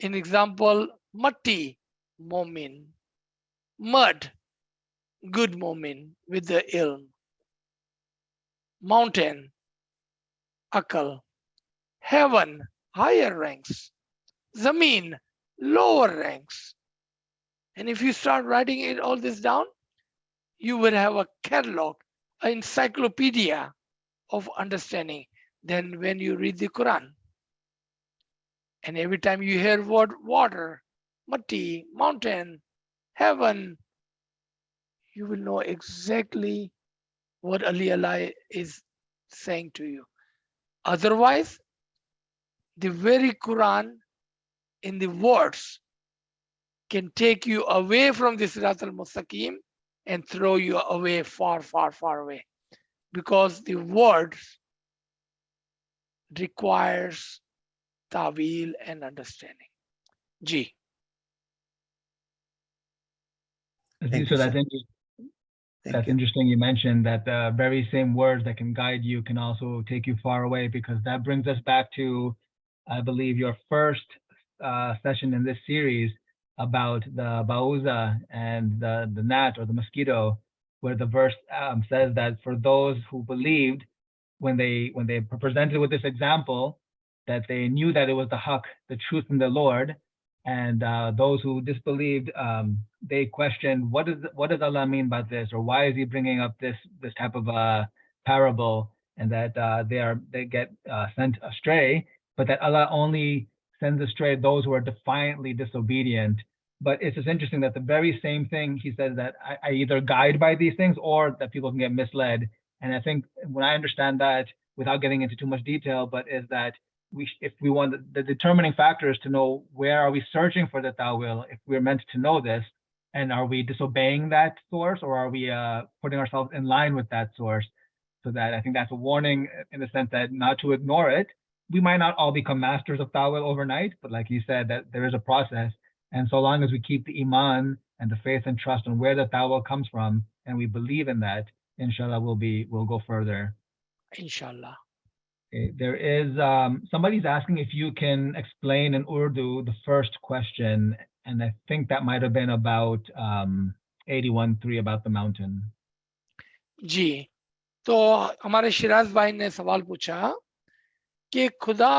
In example, matti, momin. Mud, good momin with the ilm. Mountain, akal. Heaven, higher ranks. Zameen, lower ranks. And if you start writing it all this down, you will have a catalog, an encyclopedia of understanding. Then when you read the Quran, and every time you hear word water, matti, mountain, heaven, you will know exactly what Allah is saying to you. Otherwise, the very Quran in the words can take you away from the Sirat al-Mustaqim and throw you away far, far, far away. Because the words requires ta'wil and understanding. Ji. Thank So you, that's sir. interesting. Thank That's you. interesting. You mentioned that the very same words that can guide you can also take you far away, because that brings us back to, I believe, your first session in this series about the bauza and the gnat or the mosquito, where the verse says that for those who believed, when they were presented with this example, that they knew that it was the haqq, the truth from the Lord, and those who disbelieved, they questioned, what does Allah mean by this, or why is He bringing up this type of parable, and that they get sent astray, but that Allah only sends astray those who are defiantly disobedient. But it's just interesting that the very same thing He says, that I either guide by these things or that people can get misled. And I think when I understand that, without getting into too much detail, but is that if we want the determining factor is to know, where are we searching for the ta'wil, if we're meant to know this, and are we disobeying that source, or are we putting ourselves in line with that source? So that I think that's a warning in the sense that not to ignore it. We might not all become masters of ta'wil overnight, but like you said, that there is a process. And so long as we keep the iman and the faith and trust on where the ta'wil comes from, and we believe in that, inshallah, we'll go further. Inshallah. Okay, there is somebody's asking if you can explain in Urdu the first question, and I think that might have been about 81.3 about the mountain. जी, तो हमारे शिराज भाई ने सवाल पूछा कि खुदा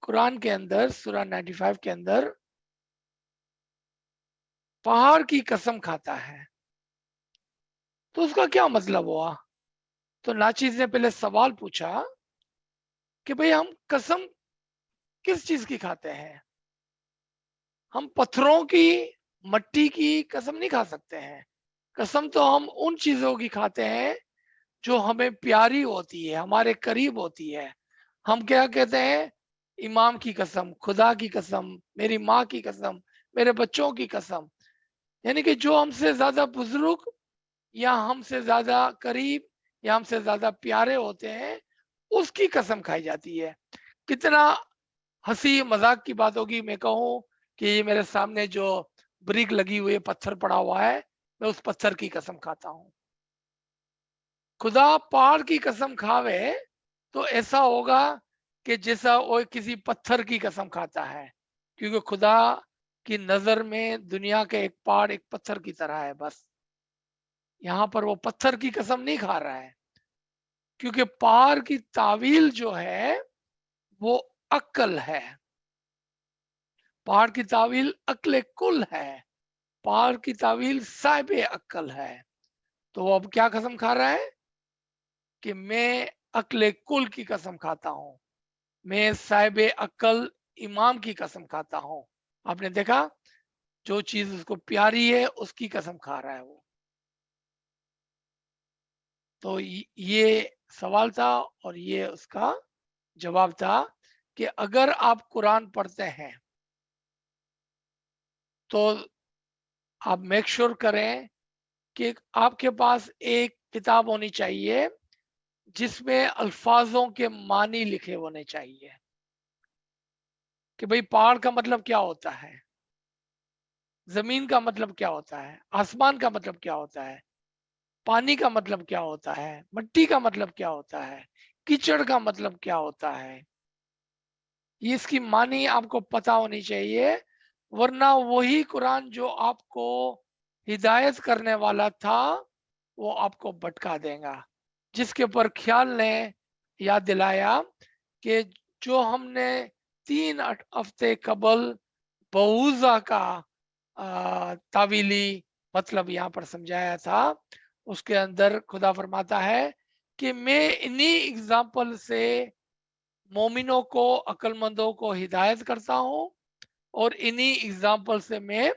कुरान के अंदर सूरा 95 के अंदर पहाड़ की कसम खाता है, तो उसका क्या मतलब हुआ? तो नाचीज ने पहले सवाल पूछा कि भाई हम कसम किस चीज की खाते हैं? हम पत्थरों की, मट्टी की कसम नहीं खा सकते हैं। कसम तो हम उन चीजों की खाते हैं जो हमें प्यारी होती है, हमारे करीब होती है। हम क्या कहते हैं? इमाम की कसम, खुदा की कसम, मेरी माँ की कसम, मेरे बच्चों की कसम। यानी कि जो हमसे ज्यादा बुजुर्ग या हमसे ज्यादा करीब या हमसे ज्यादा प्यारे होते हैं, उसकी कसम खाई जाती है। कितना हंसी मजाक की बात होगी मैं कहूँ कि ये मेरे सामने जो ब्रिक लगी हुई है, पत्थर पड़ा हुआ है, मैं उस पत्थर की कसम खाता हूँ। खुदा पहाड़ की कसम खावे तो ऐसा होगा कि जैसा वो किसी पत्थर की कसम खाता है, क्योंकि खुदा की नजर में दुनिया के एक पहाड़ एक पत्थर की तरह है। बस यहाँ पर वो पत्थर की कसम नहीं खा रहा है, क्योंकि पहाड़ की तावील जो है वो अक्ल है। पहाड़ की तावील अक्ल कुल है, पहाड़ की तावील साहिब अक्ल है। तो वो अब क्या कसम खा रहा है कि मैं अक्ल कुल की कसम खाता हूं, मैं साहिब अक्ल इमाम की कसम खाता हूं। आपने देखा, जो चीज उसको प्यारी है उसकी कसम खा रहा है वो। तो ये सवाल था और ये उसका जवाब था कि अगर आप कुरान पढ़ते हैं तो आप मेक श्योर करें कि आपके पास एक किताब होनी चाहिए जिसमें अल्फाजों के मानी लिखे होने चाहिए कि भाई पहाड़ का मतलब क्या होता है, जमीन का मतलब क्या होता है, आसमान का मतलब क्या होता है, पानी का मतलब क्या होता है, मट्टी का मतलब क्या होता है, कीचड़ का मतलब क्या होता है। ये इसकी मानी आपको पता होनी चाहिए, वरना वही कुरान जो आपको हिदायत करने वाला था वो आपको भटका देगा। जिसके ऊपर ख्याल ने याद दिलाया कि जो हमने 3 हफ्ते कबल बऊजा का तावीली मतलब यहाँ पर समझाया था, उसके अंदर खुदा फरमाता है कि मैं इन्हीं एग्जाम्पल से मोमिनों को, अक्लमंदों को हिदायत करता हूँ, और इन्हीं एग्जाम्पल से मैं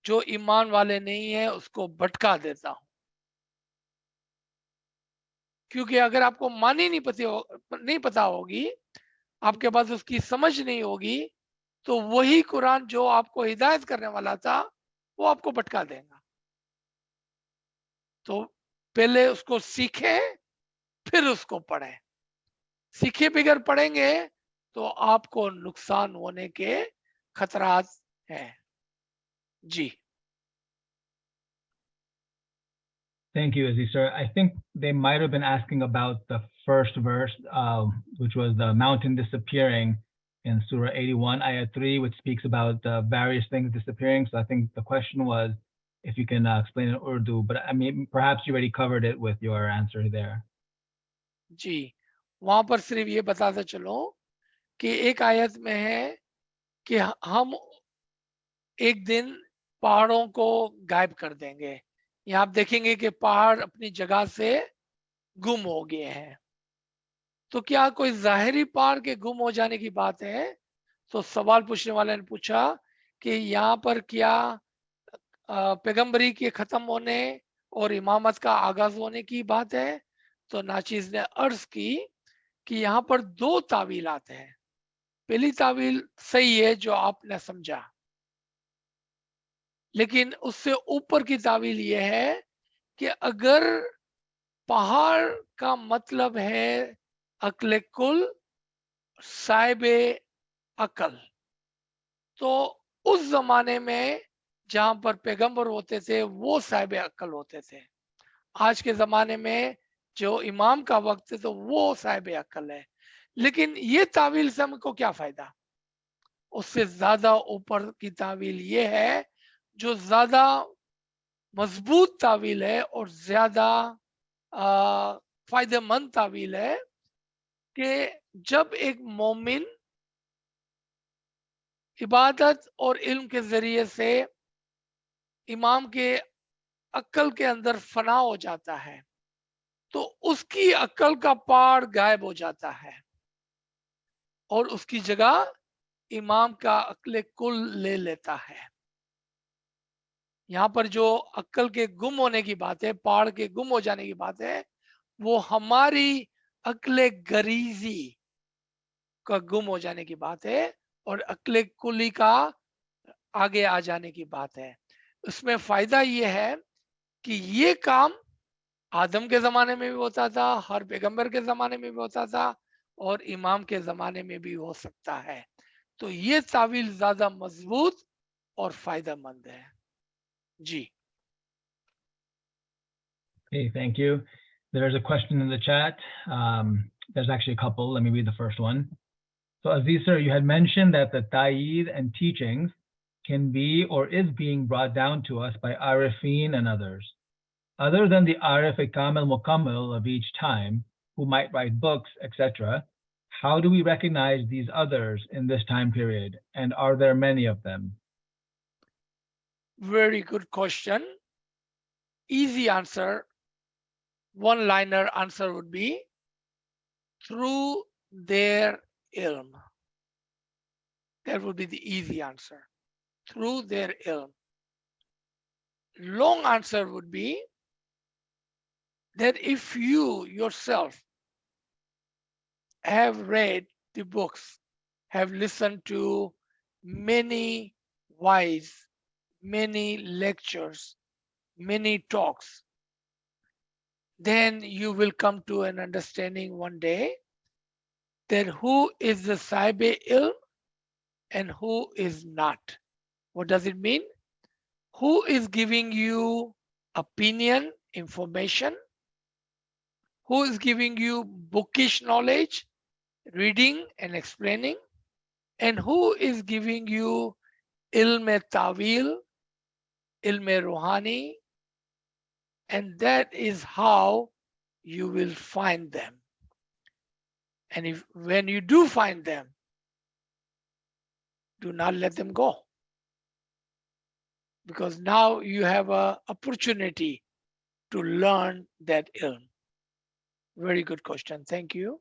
जो ईमान वाले नहीं है उसको भटका देता हूँ। क्योंकि अगर आपको मानी नहीं पता होगी, आपके पास उसकी समझ नहीं होगी, तो वही कुरान जो आपको हिदायत करने वाला था वो आपको भटका देगा। तो पहले उसको सीखें फिर उसको पढ़ें। सीखे बगैर पढ़ेंगे तो आपको नुकसान होने के खतरात हैं। जी। Thank you, Aziz sir. I think they might have been asking about the first verse, which was the mountain disappearing in Surah 81, Ayah 3, which speaks about various things disappearing. So I think the question was if you can explain in Urdu, but I mean, perhaps you already covered it with your answer there. जी, वहां पर सिर्फ ये बताता चलो कि एक आयत में है कि हम एक दिन पहाड़ों को गायब कर देंगे। यहाँ आप देखेंगे कि पहाड़ अपनी जगह से गुम हो गए हैं। तो क्या कोई जाहिरी पहाड़ के गुम हो जाने की बात है? तो सवाल पूछने वाले ने पूछा कि यहाँ पर क्या पैगंबरी के खत्म होने और इमामत का आगाज होने की बात है? तो नाचीज ने अर्ज की कि यहाँ पर दो तावीलात हैं। पहली तावील सही है जो आपने समझा, लेकिन उससे ऊपर की तावील ये है कि अगर पहाड़ का मतलब है अक्ल कुल, साहिब अकल, तो उस जमाने में जहां पर पैगंबर होते थे वो साहिब अकल होते थे। आज के जमाने में जो इमाम का वक्त है तो वो साहिब अकल है। लेकिन ये तावील से हमको क्या फायदा? उससे ज्यादा ऊपर की तावील ये है जो ज्यादा मजबूत तावील है और ज्यादा फायदेमंद तावील है कि जब एक मोमिन इबादत और इल्म के जरिए से इमाम के अक्ल के अंदर फना हो जाता है तो उसकी अक्ल का पहाड़ गायब हो जाता है और उसकी जगह इमाम का अक्ल कुल ले लेता है। यहाँ पर जो अक्ल के गुम होने की बात है, पहाड़ के गुम हो जाने की बात है, वो हमारी अक्ल गरीजी का गुम हो जाने की बात है और अक्ल कुली का आगे आ जाने की बात है। उसमें फायदा ये है कि ये काम आदम के जमाने में भी होता था, हर पैगंबर के जमाने में भी होता था और इमाम के जमाने में भी हो सकता है। तो ये तावील ज्यादा मजबूत और फायदेमंद है। जी। Okay, thank you. There's a question in the chat. There's actually a couple. Let me read the first one. So Aziz sir, you had mentioned that the ta'eed and teachings can be or is being brought down to us by arifin and others. Other than the arif kamil mukammal of each time, who might write books, etc., how do we recognize these others in this time period? And are there many of them? Very good question. Easy answer, one-liner answer would be through their ilm. That would be the easy answer. Through their ilm. Long answer would be that if you yourself have read the books, have listened to many wise, many lectures, many talks, then you will come to an understanding one day that who is the Sahib ilm and who is not. What does it mean? Who is giving you opinion, information? Who is giving you bookish knowledge, reading and explaining? And who is giving you ilm tawil, ilm ruhani? And that is how you will find them. And when you do find them, do not let them go. Because now you have an opportunity to learn that ilm. Very good question. Thank you.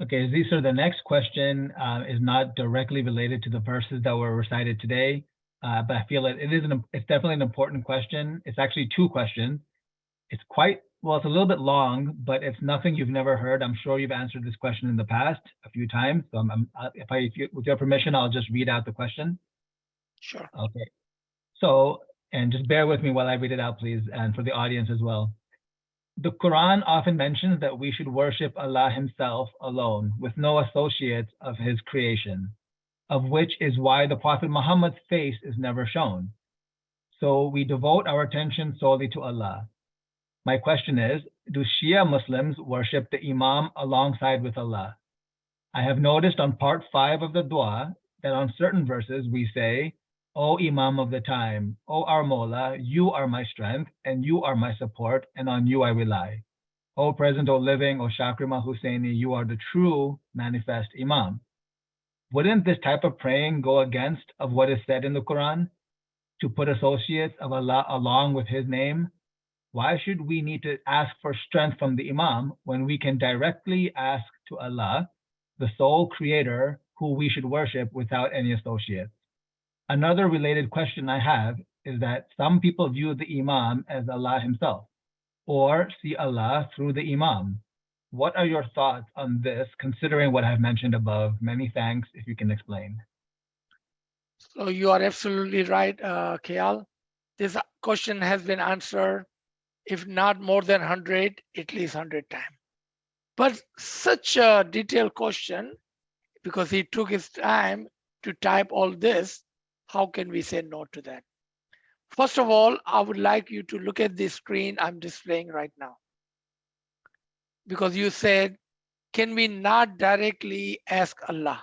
Okay, Aziz sir, the next question is not directly related to the verses that were recited today, but I feel that it's definitely an important question. It's actually two questions. It's it's a little bit long, but it's nothing you've never heard. I'm sure you've answered this question in the past a few times. So with your permission, I'll just read out the question. Sure. Okay. So, and just bear with me while I read it out, please, and for the audience as well. The Quran often mentions that we should worship Allah Himself alone, with no associates of His creation, of which is why the Prophet Muhammad's face is never shown. So we devote our attention solely to Allah. My question is, do Shia Muslims worship the Imam alongside with Allah? I have noticed on part 5 of the dua that on certain verses we say, O Imam of the time, O our Mawla, you are my strength and you are my support and on you I rely. O present, O living, O Shakrima Husseini, you are the true manifest Imam. Wouldn't this type of praying go against of what is said in the Quran? To put associates of Allah along with His name? Why should we need to ask for strength from the Imam when we can directly ask to Allah, the sole creator who we should worship without any associates? Another related question I have is that some people view the Imam as Allah Himself or see Allah through the Imam. What are your thoughts on this, considering what I've mentioned above? Many thanks, if you can explain. So you are absolutely right, Kayal. This question has been answered, if not more than 100, at least 100 times. But such a detailed question, because he took his time to type all this, how can we say no to that? First of all, I would like you to look at the screen I'm displaying right now. Because you said, can we not directly ask Allah?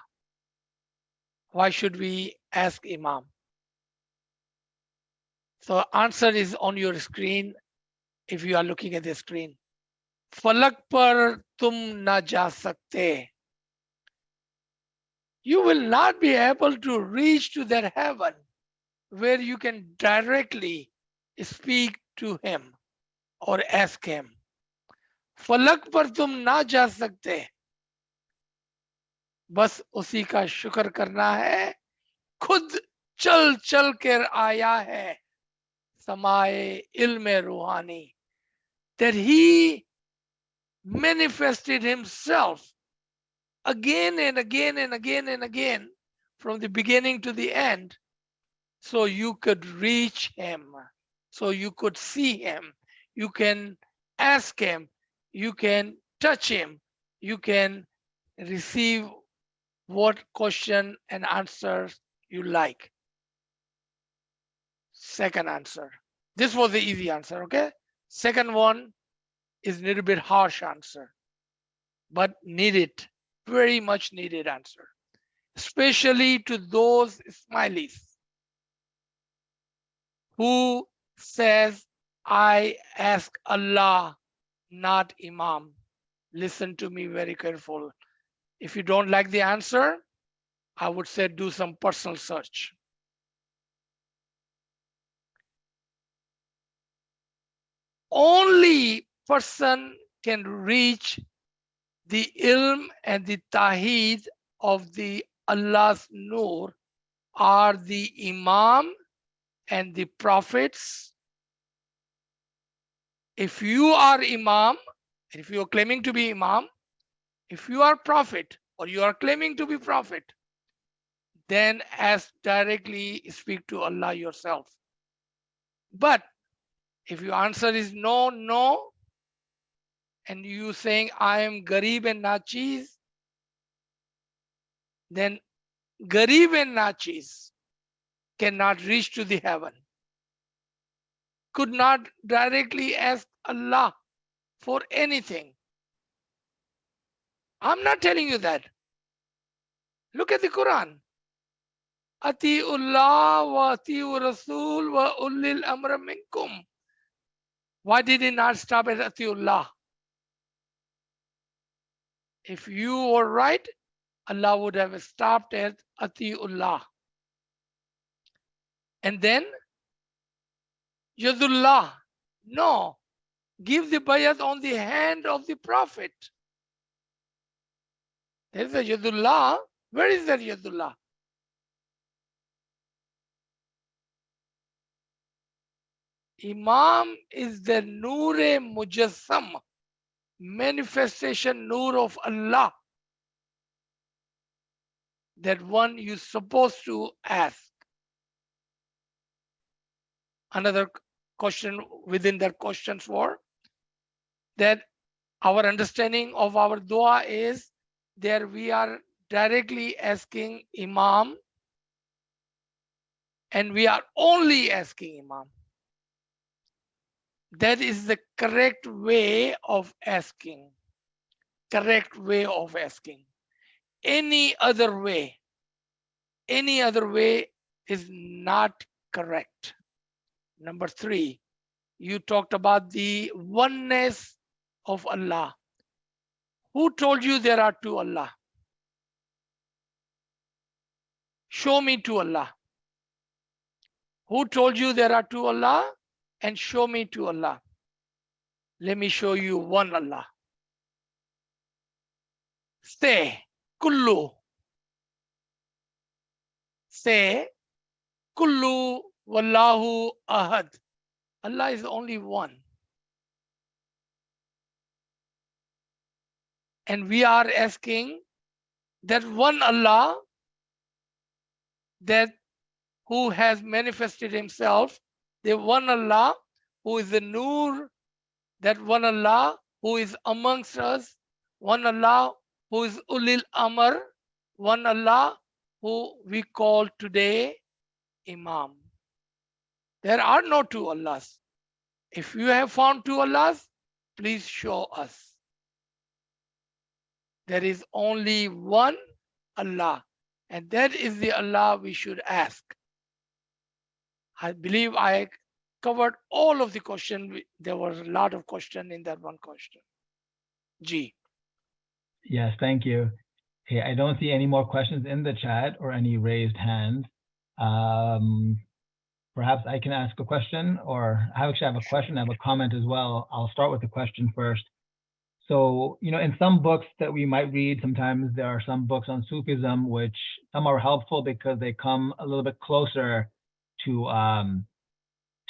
Why should we ask Imam? So answer is on your screen if you are looking at the screen. Falak par tum na ja sakte. You will not be able to reach to that heaven where you can directly speak to him or ask him. Falak par tum na ja sakte. बस उसी का शुक्र करना है, खुद चल चल कर आया है समाए ilme ruhani, that he manifested himself again and again and again and again from the beginning to the end, so you could reach him, so you could see him, you can ask him, you can touch him, you can receive what question and answers you like. Second answer. This was the easy answer, okay? Second one is a little bit harsh answer, but needed, very much needed answer, especially to those Ismailis who says, I ask Allah, not Imam. Listen to me very careful. If you don't like the answer, I would say do some personal search. Only person can reach the ilm and the taheed of the Allah's nur are the Imam and the prophets. If you are Imam, and if you are claiming to be Imam, if you are prophet or you are claiming to be prophet, then ask directly, speak to Allah yourself. But if your answer is no, no, and you saying I am Garib and Nachiz, then Garib and Nachiz cannot reach to the heaven, could not directly ask Allah for anything. I'm not telling you that. Look at the Quran. Ati'ullah wa ati'u Rasul wa ulil amra minkum. Why did he not stop at Ati'ullah? If you were right, Allah would have stopped at Ati'ullah. And then Yadullah. No. Give the bayat on the hand of the Prophet. There's a Yadullah. Where is that Yadullah? Imam is the Noor-e Mujassam, manifestation Noor of Allah. That one you're supposed to ask. another question within that question for that our understanding of our dua is there we are directly asking Imam and we are only asking Imam. That is the correct way of asking. Correct way of asking. Any other way is not correct. Number 3, you talked about the oneness of Allah. Who told you there are 2 Allah? Show me 2 Allah. Who told you there are 2 Allah? And show me 2 Allah. Let me show you 1 Allah. Say, kullu. Say, kullu wallahu ahad. Allah is only one. And we are asking that one Allah that who has manifested himself, the one Allah who is the Nur, that one Allah who is amongst us, one Allah who is Ulil Amr, one Allah who we call today Imam. There are no 2 Allahs. If you have found 2 Allahs, please show us. There is only one Allah, and that is the Allah we should ask. I believe I covered all of the question. There was a lot of question in that one question. G. Yes, thank you. Okay, I don't see any more questions in the chat or any raised hands. Perhaps I can ask a question, or I actually have a question, I have a comment as well. I'll start with the question first. So, in some books that we might read, sometimes there are some books on Sufism, which some are helpful because they come a little bit closer to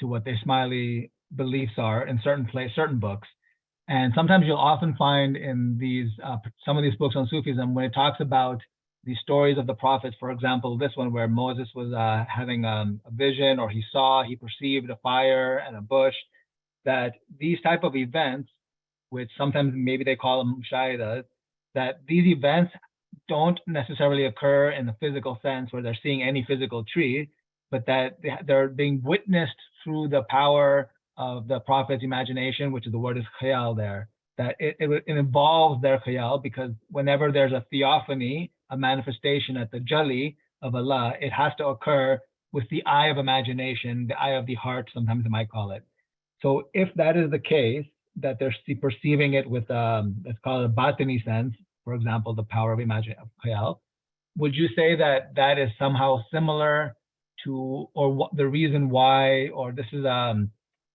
what the Ismaili beliefs are in certain books. And sometimes you'll often find in these some of these books on Sufism, when it talks about the stories of the prophets, for example, this one where Moses was having a vision, or he perceived a fire and a bush, that these type of events, which sometimes maybe they call them mushahidas, that these events don't necessarily occur in the physical sense where they're seeing any physical tree, but that they're being witnessed through the power of the prophet's imagination, which is the word is khayal there, that it involves their khayal, because whenever there's a theophany, a manifestation at the jali of Allah, it has to occur with the eye of imagination, the eye of the heart, sometimes they might call it. So if that is the case, that they're perceiving it with let's call it a batini sense, for example, the power of khayal, would you say that that is somehow similar to, or what the reason why, or this is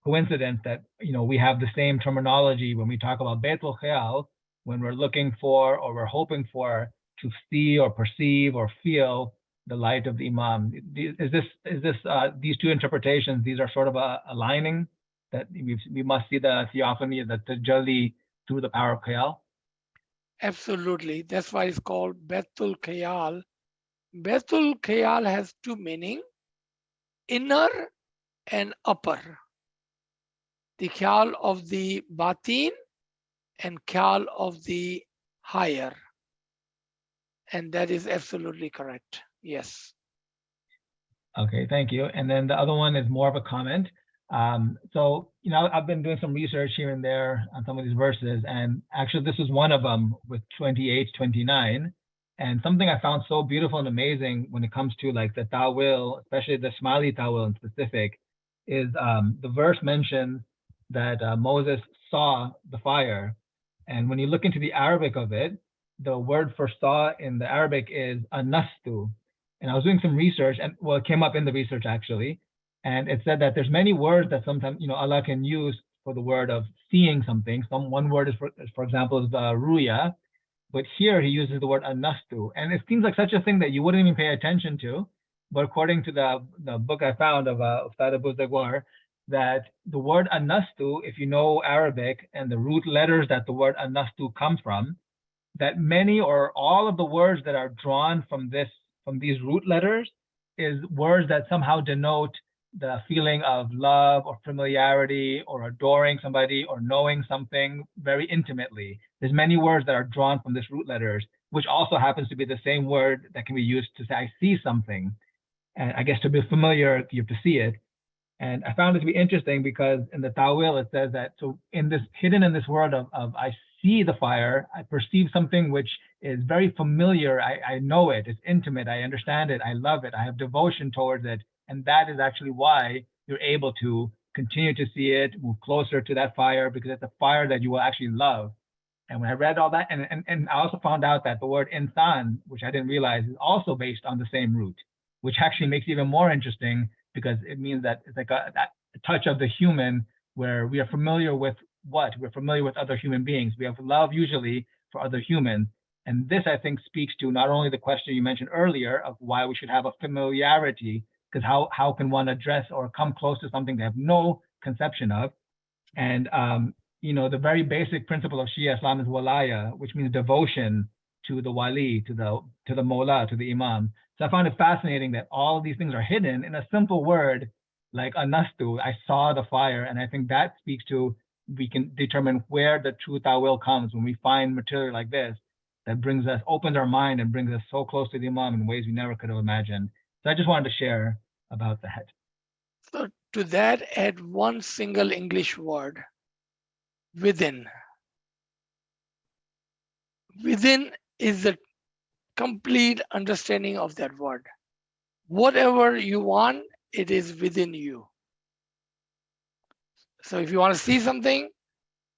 coincidence that we have the same terminology when we talk about Baitul Khayal, when we're looking for or we're hoping for to see or perceive or feel the light of the Imam? Is this these 2 interpretations, these are sort of aligning, that we must see the theophany, the tajalli through the power of Khayal? Absolutely. That's why it's called Baitul Khayal. Baitul Khayal has 2 meanings, inner and upper. The Khayal of the Batin and Khayal of the higher. And that is absolutely correct. Yes. Okay, thank you. And then the other one is more of a comment. So, I've been doing some research here and there on some of these verses, and actually this is one of them with 28, 29. And something I found so beautiful and amazing when it comes to like the ta'wil, especially the Ismaili ta'wil in specific, is the verse mentions that Moses saw the fire. And when you look into the Arabic of it, the word for saw in the Arabic is anastu. And I was doing some research, and well, it came up in the research actually. And it said that there's many words that sometimes, Allah can use for the word of seeing something. One word is, for example, is ruya, but here he uses the word anastu. And it seems like such a thing that you wouldn't even pay attention to. But according to the book I found of Ustad Abu Zagwar, that the word anastu, if you know Arabic and the root letters that the word anastu comes from, that many or all of the words that are drawn from these root letters is words that somehow denote the feeling of love or familiarity or adoring somebody or knowing something very intimately. There's many words that are drawn from this root letters, which also happens to be the same word that can be used to say, I see something. And I guess to be familiar, you have to see it. And I found it to be interesting because in the Tawil, it says that, so in this, hidden in this word of I see the fire, I perceive something which is very familiar. I know it, it's intimate, I understand it, I love it, I have devotion towards it. And that is actually why you're able to continue to see it, move closer to that fire, because it's a fire that you will actually love. And when I read all that, and I also found out that the word insan, which I didn't realize, is also based on the same root, which actually makes it even more interesting because it means that it's like that touch of the human where we are familiar with what? We're familiar with other human beings. We have love usually for other humans. And this, I think, speaks to not only the question you mentioned earlier of why we should have a familiarity, because how can one address or come close to something they have no conception of? And you know, the very basic principle of Shia Islam is walaya, which means devotion to the wali, to the Mawla, to the Imam. So I found it fascinating that all of these things are hidden in a simple word like anastu, I saw the fire. And I think that speaks to, we can determine where the true ta'wil comes when we find material like this that brings us, opens our mind and brings us so close to the Imam in ways we never could have imagined. So I just wanted to share about that. So to that, add one single English word, within. Within is the complete understanding of that word. Whatever you want, it is within you. So if you want to see something,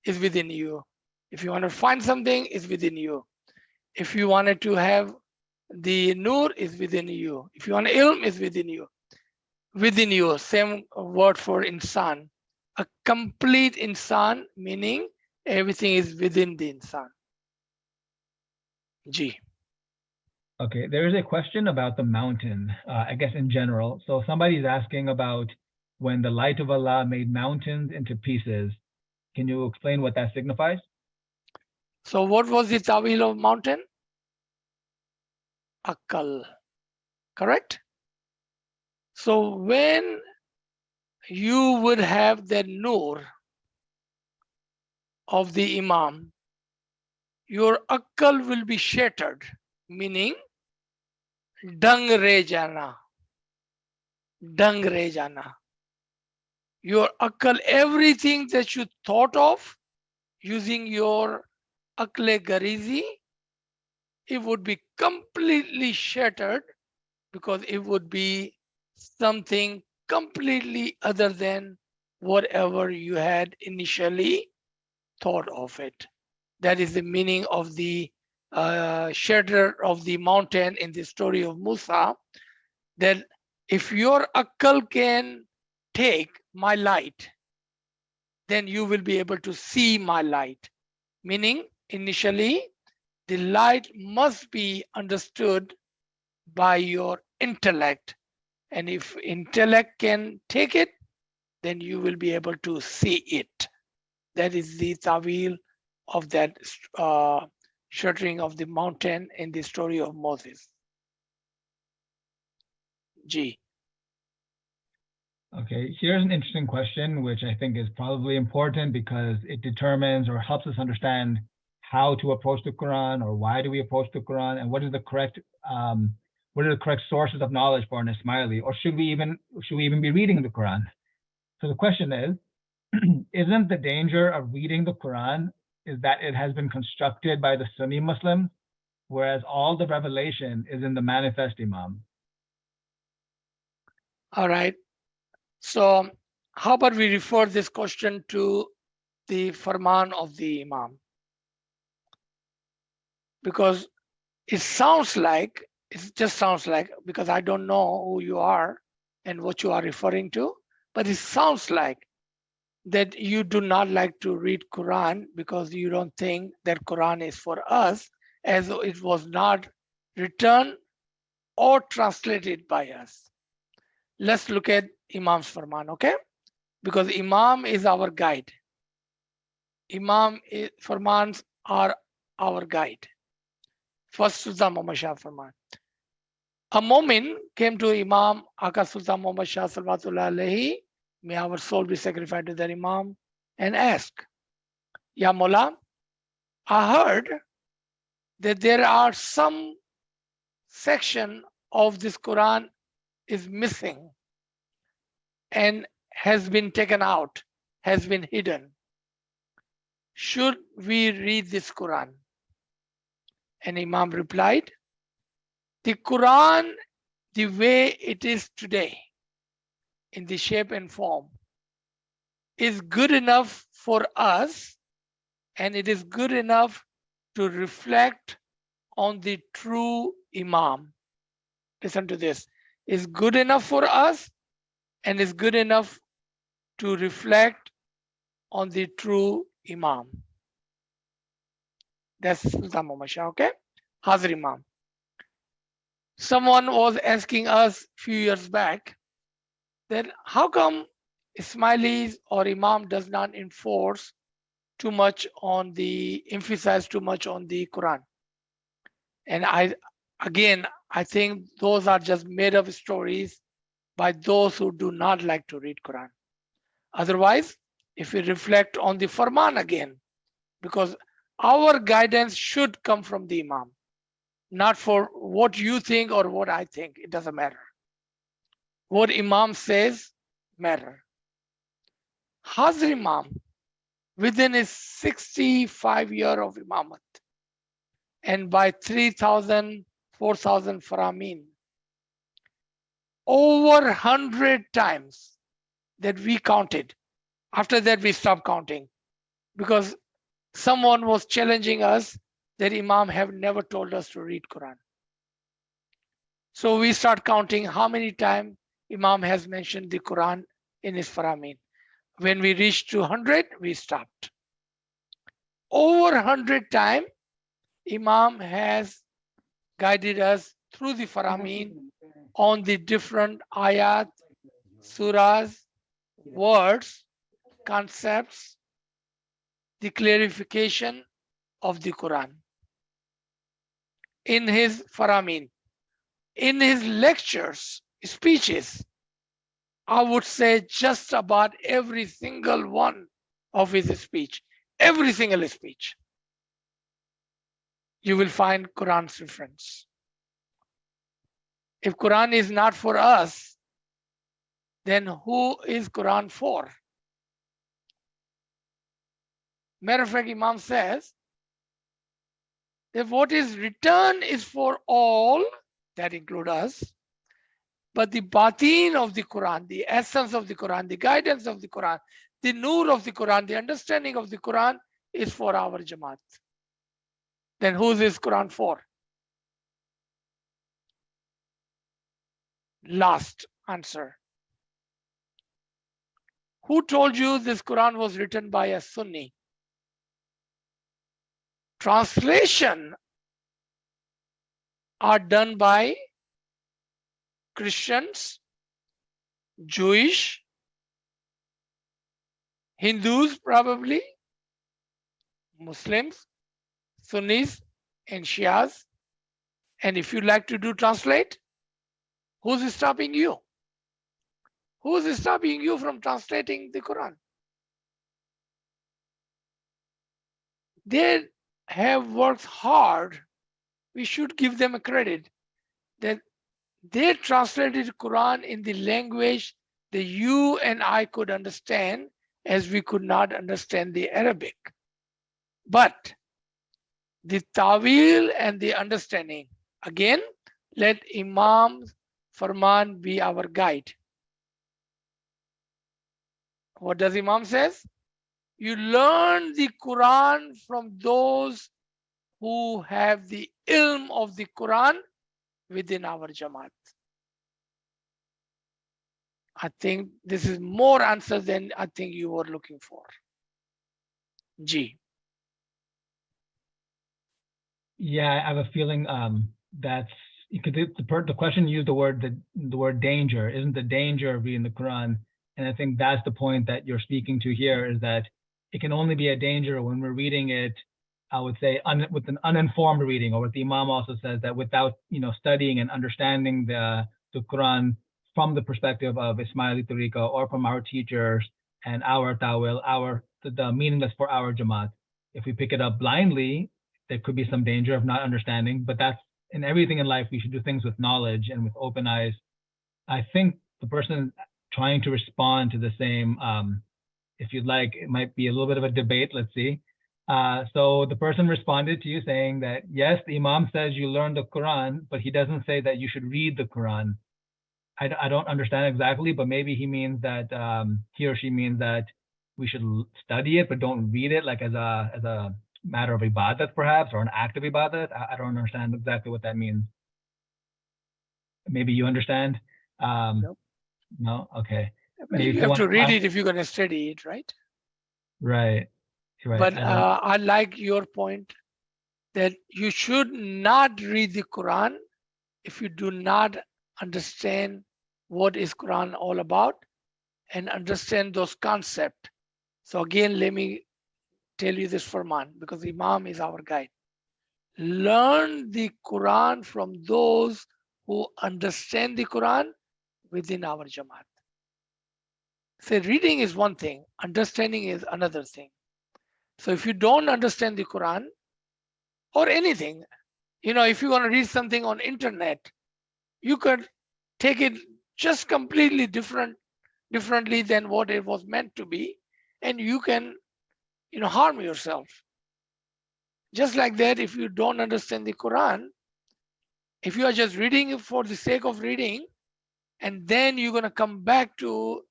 it's within you. If you want to find something, it's within you. If you wanted to have the nur, is within you. If you want ilm, is within you. Within you, same word for insan. A complete insan, meaning everything is within the insan. G. Okay, there is a question about the mountain, I guess in general. So somebody's asking about when the light of Allah made mountains into pieces. Can you explain what that signifies? So what was the tawil of mountain? Akal, correct? So when you would have the nur of the Imam, your akal will be shattered, meaning dung re jana. Dung re jana. Your akal, everything that you thought of using your akle garizi, it would be completely shattered because it would be something completely other than whatever you had initially thought of it. That is the meaning of the shatter of the mountain in the story of Musa, that if your akal can take my light, then you will be able to see my light. Meaning, initially, the light must be understood by your intellect. And if intellect can take it, then you will be able to see it. That is the tawil of that shattering of the mountain in the story of Moses. G. Okay, here's an interesting question, which I think is probably important because it determines or helps us understand how to approach the Quran, or why do we approach the Quran, and what are the correct sources of knowledge for an Ismaili, or should we even be reading the Quran? So the question is, isn't the danger of reading the Quran is that it has been constructed by the Sunni Muslims, whereas all the revelation is in the manifest Imam? All right. So how about we refer this question to the Farman of the Imam? Because it just sounds like, because I don't know who you are and what you are referring to, but it sounds like that you do not like to read Quran because you don't think that Quran is for us, as though it was not written or translated by us. Let's look at Imam's Farman, okay? Because Imam is our guide. Farmans are our guide. First Sultan Muhammad Shah Farman. A Momin came to Imam Aka Sultan Muhammad Shah Salawatullah Alayhi, may our soul be sacrificed to that Imam, and asked, Ya Mullah, I heard that there are some section of this Quran is missing and has been taken out, has been hidden. Should we read this Quran? And Imam replied, the Quran, the way it is today, in the shape and form, is good enough for us, and it is good enough to reflect on the true Imam. Listen to this. Is good enough for us and is good enough to reflect on the true Imam. That's Sultan Muhammad Shah, okay? Hazir Imam. Someone was asking us a few years back that how come Ismailis or Imam does not enforce too much on the, emphasize too much on the Quran. And I think those are just made up stories by those who do not like to read Quran. Otherwise, if we reflect on the Farman again, because our guidance should come from the Imam, not for what you think or what I think. It doesn't matter. What Imam says matter. Hazir Imam, within his 65 year of Imamat, and by 3,000, 4,000 Faramin, over 100 times that we counted. After that, we stopped counting because someone was challenging us that Imam have never told us to read Quran. So we start counting how many times Imam has mentioned the Quran in his Faramin. When we reached 200, we stopped. Over 100 times, Imam has guided us through the Faramin on the different ayat, surahs, words, concepts, the clarification of the Quran in his Faramin. In his lectures, speeches, I would say just about every single one of his speech, every single speech, you will find Quran's reference. If Quran is not for us, then who is Quran for? Matter of fact, Imam says that what is written is for all, that include us, but the batin of the Quran, the essence of the Quran, the guidance of the Quran, the nur of the Quran, the understanding of the Quran is for our Jamaat. Then who is this Quran for? Last answer. Who told you this Quran was written by a Sunni? Translation are done by Christians, Jewish, Hindus probably, Muslims, Sunnis, and Shias. And if you like to do translate, who's stopping you? Who's stopping you from translating the Quran? They have worked hard. We should give them a credit that they translated Quran in the language that you and I could understand, as we could not understand the Arabic. But the Tawil and the understanding, again, let Imam's Farman be our guide. What does Imam says? You learn the Quran from those who have the ilm of the Quran within our Jamaat. I think this is more answer than I think you were looking for. G. Yeah, I have a feeling that's because the question used the word danger. Isn't the danger of reading the Quran? And I think that's the point that you're speaking to here, is that it can only be a danger when we're reading it I would say, with an uninformed reading, or what the Imam also says, that without, studying and understanding the Quran from the perspective of Ismaili Tariqa or from our teachers and our tawil, the meaning that's for our Jamaat. If we pick it up blindly, there could be some danger of not understanding, but that's in everything in life. We should do things with knowledge and with open eyes. I think the person trying to respond to the same, if you'd like, it might be a little bit of a debate. Let's see. So the person responded to you saying that, yes, the Imam says you learn the Quran, but he doesn't say that you should read the Quran. I don't understand exactly, but maybe he means that, he or she means that we should study it, but don't read it like as a matter of ibadat perhaps, or an act of ibadat. I don't understand exactly what that means. Maybe you understand? Nope. No? Okay. Well, you have to read it if you're going to study it, right? Right. Right. But I like your point that you should not read the Quran if you do not understand what is Quran all about and understand those concepts. So again, let me tell you this Farman, because Imam is our guide. Learn the Quran from those who understand the Quran within our Jamaat. So reading is one thing, understanding is another thing. So if you don't understand the Quran or anything, if you want to read something on internet, you could take it just completely differently than what it was meant to be, and you can, harm yourself. Just like that, if you don't understand the Quran, if you are just reading it for the sake of reading, and then you're going to come back to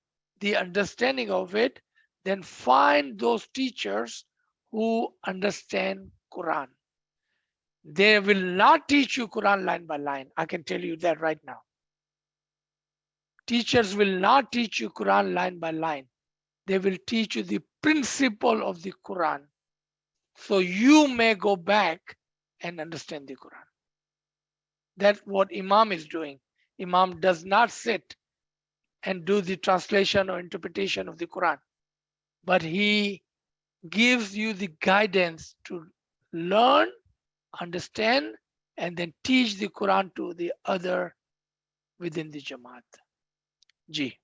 the understanding of it, then find those teachers who understand Quran. They will not teach you Quran line by line. I can tell you that right now. Teachers will not teach you Quran line by line. They will teach you the principle of the Quran. So you may go back and understand the Quran. That's what Imam is doing. Imam does not sit and do the translation or interpretation of the Quran, but he gives you the guidance to learn, understand, and then teach the Quran to the other within the Jamaat. Ji.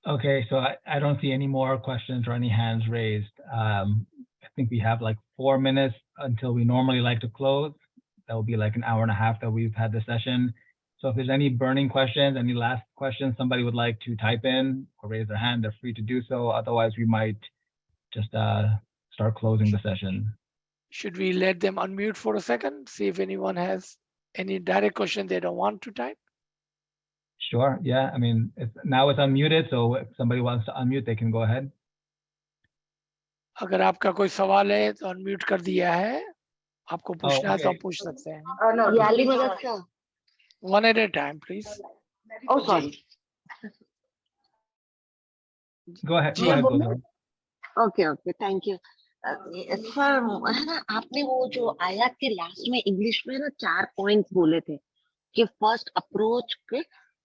Okay, so I don't see any more questions or any hands raised. I think we have like 4 minutes until we normally like to close. That will be like an hour and a half that we've had the session. So if there's any burning questions, any last questions somebody would like to type in or raise their hand, they're free to do so. Otherwise, we might just start closing the session. Should we let them unmute for a second? See if anyone has any direct question they don't want to type? Sure, yeah. I mean, now it's unmuted, so if somebody wants to unmute, they can go ahead. अगर आपका कोई सवाल है तो unmute कर दिया है. आपको पूछना है तो आप पूछ सकते हैं. Yali Madrasa. One at a time, please. Oh, sorry. Go ahead. Go ahead. Okay, thank you. Sir है ना, आपने वो जो आयत के लास्ट में इंग्लिश में ना 4 पॉइंट्स बोले थे कि फर्स्ट अप्रोच के,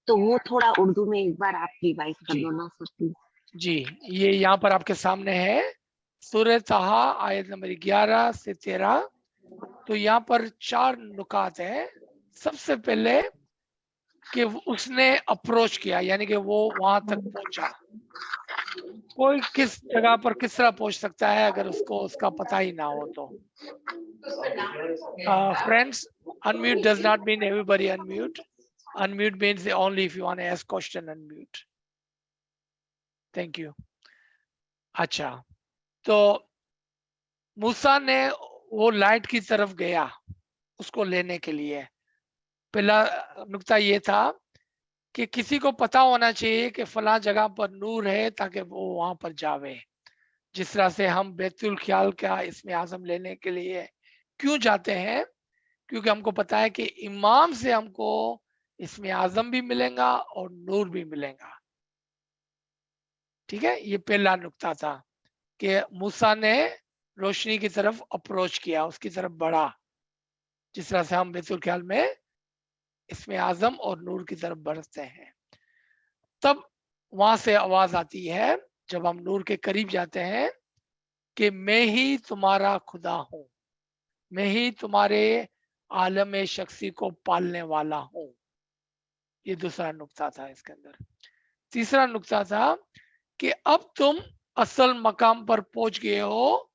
तो वो थोड़ा उर्दू में एक बार आप रिवाइज कर दो ना सर प्लीज. जी, ये यहाँ पर आपके सामने है सूरह ताहा आयत नंबर 11 से 13. तो यहाँ पर 4 नुकात है. सबसे पहले कि उसने अप्रोच किया, यानी कि वो वहां तक पहुंचा. कोई किस जगह पर किस तरह पहुंच सकता है अगर उसको उसका पता ही ना हो तो. Friends, unmute does not mean everybody unmute. Unmute means only if you want to ask question, unmute. Thank you. अच्छा, तो मूसा ने वो लाइट की तरफ गया उसको लेने के लिए. पहला नुक्ता ये था कि किसी को पता होना चाहिए कि फला जगह पर नूर है ताकि वो वहां पर जावे. जिस तरह से हम बैतुल ख्याल का इसमें आजम लेने के लिए क्यों जाते हैं, क्योंकि हमको पता है कि इमाम से हमको इसमें आजम भी मिलेगा और नूर भी मिलेगा. ठीक है, ये पहला नुक्ता था कि मूसा ने रोशनी की तरफ अप्रोच किया, उसकी तरफ बढ़ा. जिस तरह से हम बैतुल ख्याल में इसमें आजम और नूर की तरफ बढ़ते हैं. तब वहां से आवाज आती है जब हम नूर के करीब जाते हैं कि मैं ही तुम्हारा खुदा हूं, मैं ही तुम्हारे आलम शख्सी को पालने वाला हूं। ये दूसरा नुक्ता था इसके अंदर। तीसरा नुक्ता था कि अब तुम असल मकाम पर पहुंच गए हो,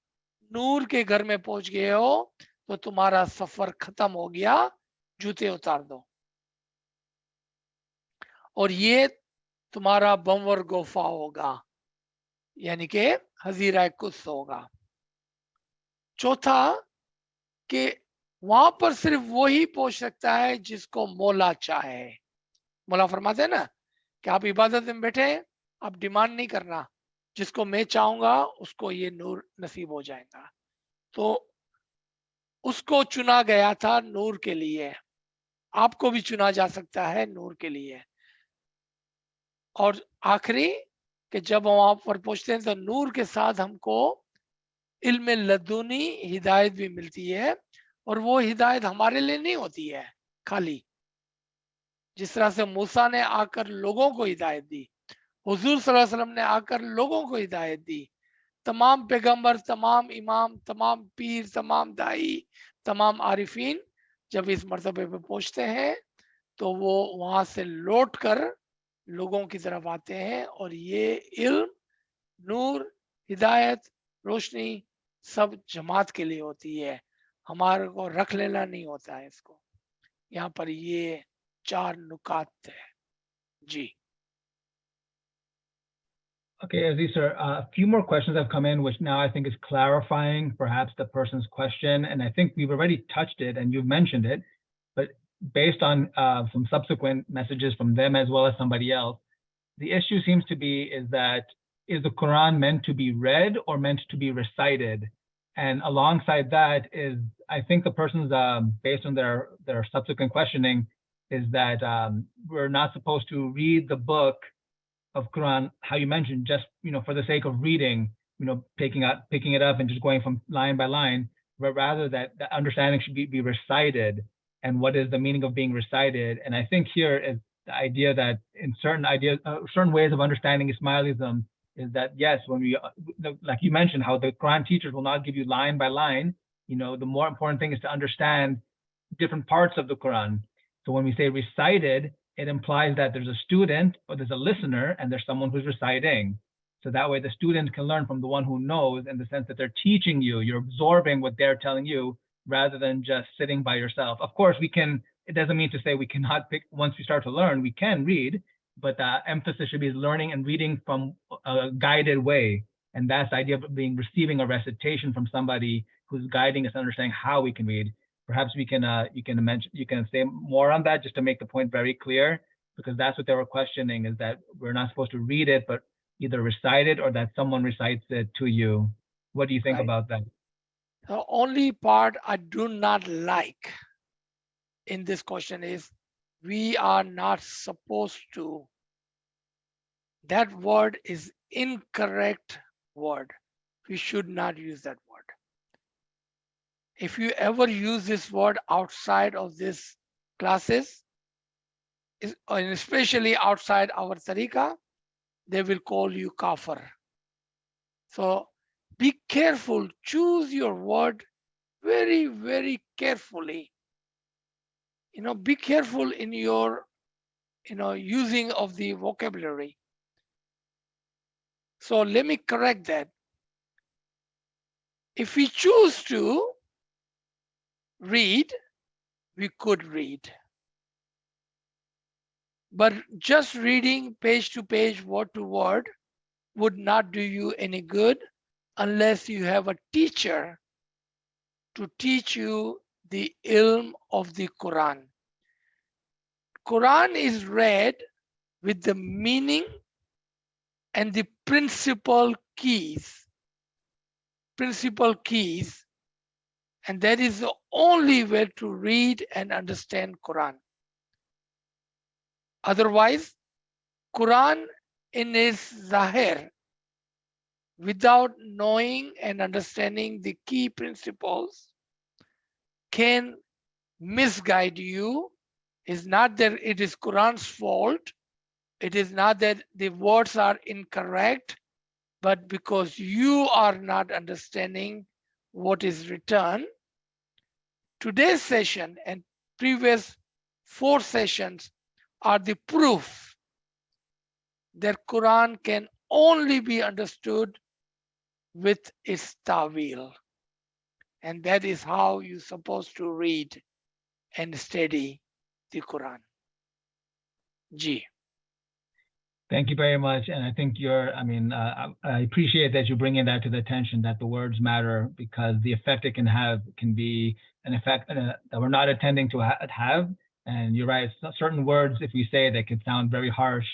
नूर के घर में पहुंच गए हो, तो तुम्हारा सफर खत्म हो गया, जूते उतार दो और ये तुम्हारा बंवर गोफा होगा, यानी कि हजीरा कुद्स होगा। चौथा कि वहां पर सिर्फ वही पहुंच सकता है जिसको मौला चाहे। मौला फरमाते हैं ना कि आप इबादत में बैठे हैं, आप डिमांड नहीं करना, जिसको मैं चाहूंगा उसको ये नूर नसीब हो जाएगा। तो उसको चुना गया था नूर के लिए, आपको भी चुना जा सकता है नूर के लिए। और आखिरी कि जब हम वहां पर पहुंचते हैं तो नूर के साथ हमको इल्म लदुनी हिदायत भी मिलती है, और वो हिदायत हमारे लिए नहीं होती है खाली। जिस तरह से मूसा ने आकर लोगों को हिदायत दी, हुजूर सल्लल्लाहु अलैहि वसल्लम ने आकर लोगों को हिदायत दी, तमाम पैगंबर, तमाम इमाम, तमाम पीर, तमाम दाई, तमाम आरिफीन जब इस मर्तबे पे पहुंचते हैं तो वो वहां से लौट कर लोगों की तरफ आते हैं, और ये इल्म, नूर, हिदायत, रोशनी सब जमात के लिए होती है, हमारे को रख लेना नहीं होता है इसको। यहाँ पर ये 4 नुकात है जी। Okay, Aziz sir, a few more questions have come in, which now I think is clarifying perhaps the person's question. And I think we've already touched it and you've mentioned it, but based on some subsequent messages from them as well as somebody else, the issue seems to be is that, is the Quran meant to be read or meant to be recited? And alongside that is, I think the person's, based on their subsequent questioning, is that we're not supposed to read the book of Quran, how you mentioned, just for the sake of reading, picking it up and just going from line by line, but rather that the understanding should be recited, and what is the meaning of being recited. And I think here is the idea that in certain ways of understanding Ismailism is that yes, when we, like you mentioned, how the Quran teachers will not give you line by line. The more important thing is to understand different parts of the Quran. So when we say recited, it implies that there's a student or there's a listener and there's someone who's reciting. So that way the student can learn from the one who knows, in the sense that they're teaching you, you're absorbing what they're telling you rather than just sitting by yourself. Of course, it doesn't mean to say we cannot pick, once we start to learn, we can read, but the emphasis should be learning and reading from a guided way. And that's the idea of receiving a recitation from somebody who's guiding us, understanding how we can read. Perhaps you can say more on that just to make the point very clear, because that's what they were questioning, is that we're not supposed to read it, but either recite it or that someone recites it to you. What do you think about that? The only part I do not like in this question is we are not supposed to. That word is incorrect word. We should not use that word. If you ever use this word outside of these classes, and especially outside our tariqah, they will call you kafir. So be careful, choose your word very, very carefully. Be careful in your, using of the vocabulary. So let me correct that. If we choose to read, we could read. But just reading page to page, word to word, would not do you any good unless you have a teacher to teach you the ilm of the Quran. Quran is read with the meaning and the principal keys, and that is the only way to read and understand Quran. Otherwise, Quran in its zahir, without knowing and understanding the key principles, can misguide you. It's not that it is Quran's fault. It is not that the words are incorrect. but because you are not understanding what is written, today's session and previous 4 sessions are the proof that Quran can only be understood with its ta'wil. And that is how you're supposed to read and study the Quran. G. Thank you very much. And I think I appreciate that you bring in that to the attention, that the words matter, because the effect it can have can be an effect that we're not intending to have. And you're right, certain words, if we say they can sound very harsh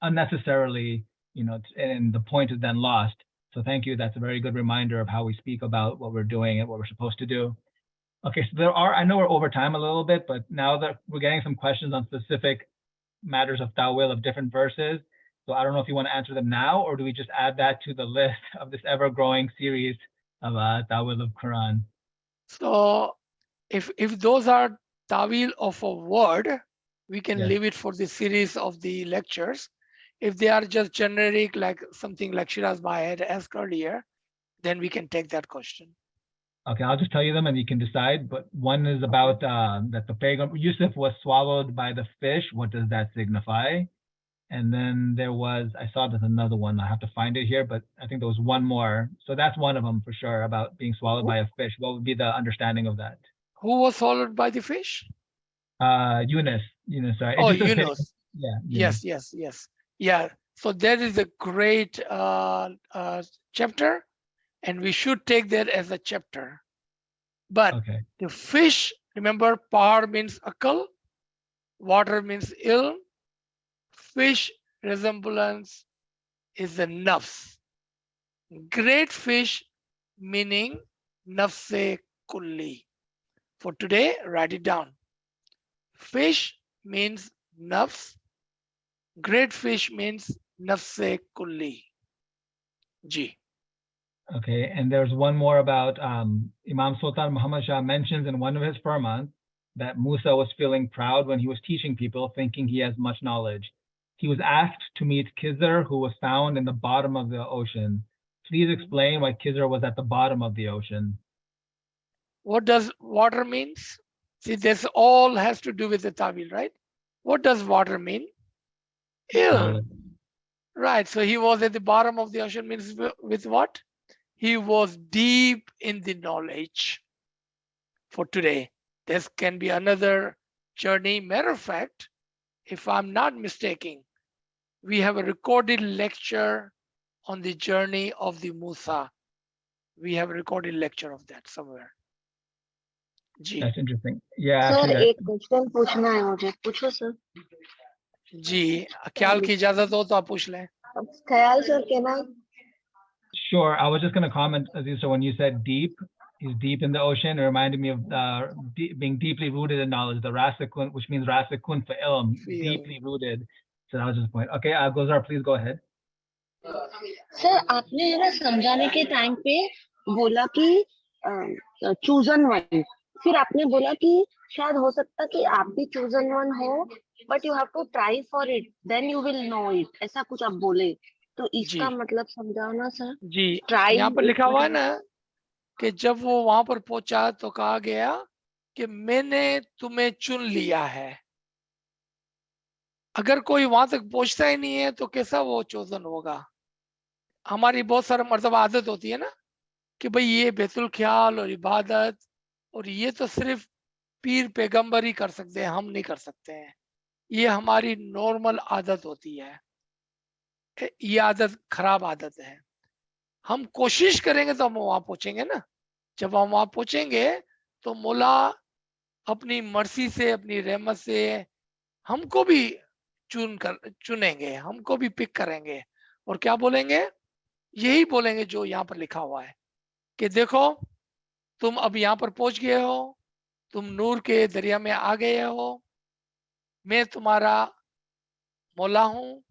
unnecessarily, and the point is then lost. So thank you. That's a very good reminder of how we speak about what we're doing and what we're supposed to do. Okay, so I know we're over time a little bit, but now that we're getting some questions on specific matters of ta'wil of different verses. So I don't know if you want to answer them now, or do we just add that to the list of this ever-growing series of ta'wil of Quran? So if those are ta'wil of a word, we can Yes. leave it for the series of the lectures. If they are just generic, like something like Shiraz Bhai had asked earlier, then we can take that question. Okay, I'll just tell you them and you can decide. But one is about that the Paygham Yusuf was swallowed by the fish. What does that signify? And then I saw there's another one. I have to find it here, but I think there was one more. So that's one of them for sure, about being swallowed by a fish. What would be the understanding of that? Who was swallowed by the fish? Yunus, sorry. Oh, Yusuf, Yunus. yeah. Yunus. Yes. Yeah. So that is a great chapter, and we should take that as a chapter. But Okay. the fish, remember, par means akal, water means ilm, fish resemblance is the nafs. Great fish meaning nafse kulli. For today, write it down. Fish means nafs. Great fish means nafse kulli. G. Okay, and there's one more about Imam Sultan Muhammad Shah mentions in one of his firmans that Musa was feeling proud when he was teaching people, thinking he has much knowledge. He was asked to meet Khizr, who was found in the bottom of the ocean. Please explain why Khizr was at the bottom of the ocean. What does water means? See, this all has to do with the ta'wil, right? What does water mean? Ilm. Right, so he was at the bottom of the ocean means with what? He was deep in the knowledge. For today, this can be another journey. Matter of fact, if I'm not mistaken, we have a recorded lecture on the journey of the Musa. We have a recorded lecture of that somewhere. G. That's interesting. Yeah, sir actually, एक question पूछना है मुझे, पूछो sir. जी, ख्याल की इजाजत हो तो आप पूछ लें. ख्याल sir, can I? Sure. I was just going to comment, Aziz, so when you said deep, he's deep in the ocean. It reminded me of being deeply rooted in knowledge, the rasikun, which means rasikun for ilm, deeply rooted. So that was just the point. Okay, Gulzar, please go ahead. Sir आपने है ना समझाने के time पे बोला कि chosen one, फिर आपने बोला कि शायद हो सकता कि आप भी चूजन वन हो, but you have to try for it, then you will know it, ऐसा कुछ आप बोले, तो इसका मतलब समझाओ ना सर. जी, ट्राई यहाँ पर लिखा हुआ है ना कि जब वो वहां पर पहुंचा तो कहा गया कि मैंने तुम्हें चुन लिया है. अगर कोई वहां तक पहुंचता ही नहीं है तो कैसा वो चोजन होगा? हमारी बहुत सारा मतलब आदत होती है ना कि भाई ये बैतुल ख्याल और इबादत और ये तो सिर्फ पीर पैगंबर ही कर सकते हैं, हम नहीं कर सकते हैं. ये हमारी नॉर्मल आदत होती है. ये आदत खराब आदत है. हम कोशिश करेंगे तो हम वहां पहुंचेंगे ना. जब हम वहां पहुंचेंगे तो मौला अपनी मर्जी से, अपनी रहमत से हमको भी चुनेंगे, हमको भी पिक करेंगे और क्या बोलेंगे? यही बोलेंगे जो यहाँ पर लिखा हुआ है कि देखो तुम अब यहाँ पर पहुंच गए हो, तुम नूर के दरिया में आ गए हो, मैं तुम्हारा मौला हूं,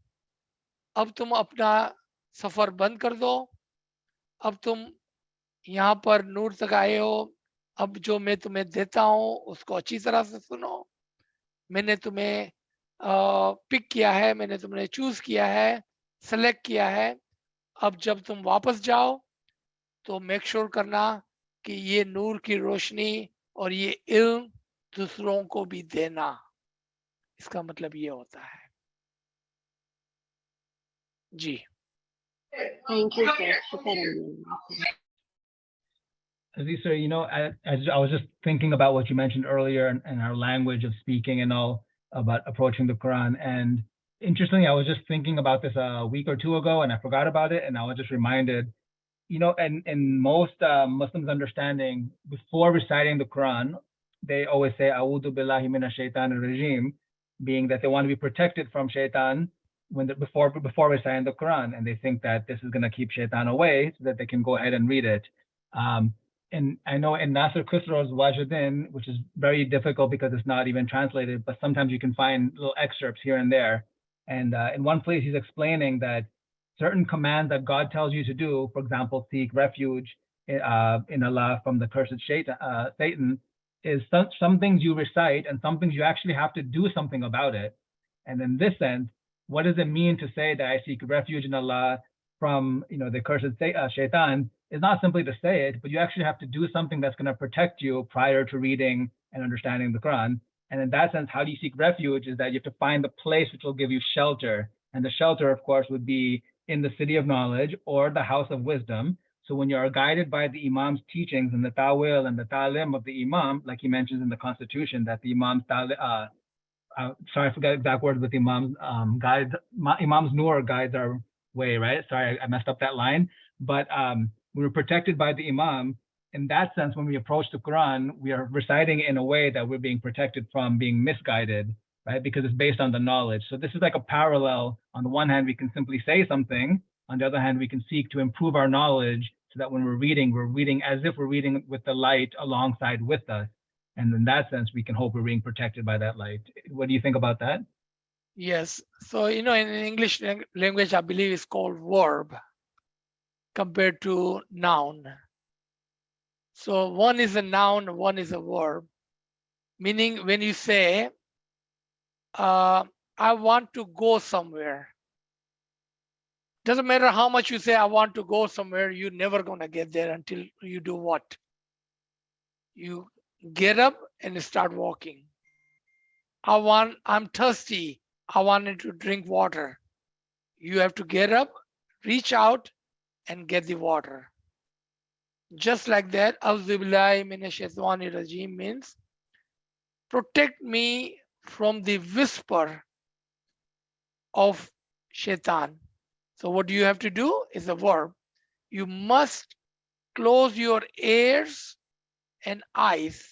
अब तुम अपना सफर बंद कर दो, अब तुम यहाँ पर नूर तक आए हो, अब जो मैं तुम्हें देता हूं उसको अच्छी तरह से सुनो. मैंने तुम्हें पिक किया है, मैंने तुम्हें चूज किया है, सेलेक्ट किया है, अब जब तुम वापस जाओ तो मेक श्योर करना कि ये नूर की रोशनी और ये इल्म दूसरों को भी देना। इसका मतलब ये होता है। जी। थैंक यू सर, शुक्रिया। Aziz sir, you know, as I was just thinking about what you mentioned earlier and our language of speaking and all about approaching the Quran. And interestingly, I was just thinking about this a week or two ago and I forgot about it. And I was just reminded, you know, and in most Muslims' understanding, before reciting the Quran, they always say, A'udhu billahi minash shaitanir rajim, being that they want to be protected from shaitan before reciting the Quran. And they think that this is going to keep shaitan away so that they can go ahead and read it. And I know in Nasir Khusro's Wajuddin, which is very difficult because it's not even translated, but sometimes you can find little excerpts here and there. And in one place, he's explaining that certain commands that God tells you to do, for example, seek refuge in Allah from the cursed Satan, is some things you recite and some things you actually have to do something about it. And in this sense, what does it mean to say that I seek refuge in Allah from the cursed Shaitan? Is not simply to say it, but you actually have to do something that's going to protect you prior to reading and understanding the Quran. And in that sense, how do you seek refuge is that you have to find the place which will give you shelter. And the shelter, of course, would be in the city of knowledge or the house of wisdom. So when you are guided by the Imam's teachings and the ta'wil and the ta'lim of the Imam, like he mentions in the Constitution, that the Imam's sorry, I forgot exact words, but the Imam's Imam's Nur guides our way, right? Sorry, I messed up that line. But we were protected by the Imam. In that sense, when we approach the Quran, we are reciting in a way that we're being protected from being misguided, right? Because it's based on the knowledge. So this is like a parallel. On the one hand, we can simply say something. On the other hand, we can seek to improve our knowledge so that when we're reading as if we're reading with the light alongside with us. And in that sense, we can hope we're being protected by that light. What do you think about that? Yes. So, in English language, I believe it's called verb compared to noun. So one is a noun, one is a verb. Meaning when you say, I want to go somewhere. Doesn't matter how much you say, I want to go somewhere, you're never going to get there until you do what? You get up and start walking. I'm thirsty. I wanted to drink water. You have to get up, reach out, and get the water. Just like that, A'udhu billahi minash shaitani rajim means protect me from the whisper of shaitan. So what you have to do is a verb. You must close your ears and eyes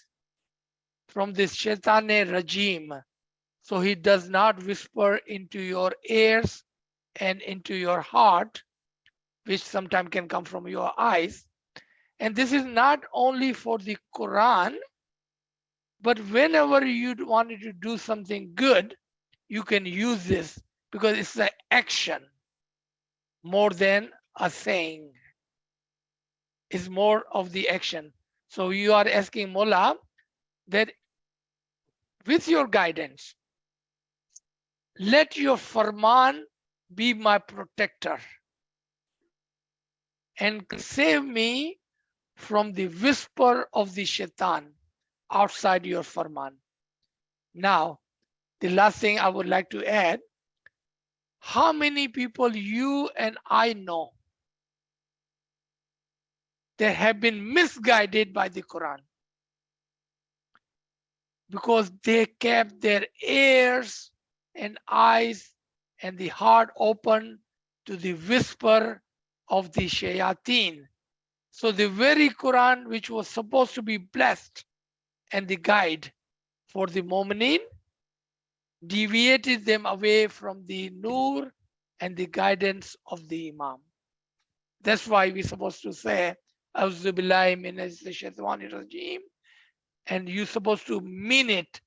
from this shaitani regime, so he does not whisper into your ears and into your heart, which sometimes can come from your eyes. And this is not only for the Quran, but whenever you wanted to do something good, you can use this because it's an action more than a saying. It's more of the action. So you are asking Mullah that with your guidance, let your farman be my protector and save me from the whisper of the shaitan outside your farman. Now, the last thing I would like to add, how many people you and I know that have been misguided by the Quran because they kept their ears and eyes and the heart open to the whisper of the shayateen. So the very Quran which was supposed to be blessed and the guide for the mu'mineen deviated them away from the nur and the guidance of the Imam. That's why we're supposed to say, A'udhu billahi minash shaitanir rajim, and you're supposed to mean it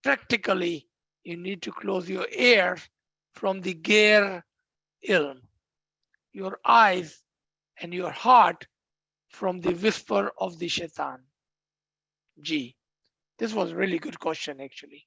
practically. You need to close your ears from the gair ilm, your eyes and your heart from the whisper of the shaitan. Gee, this was a really good question actually.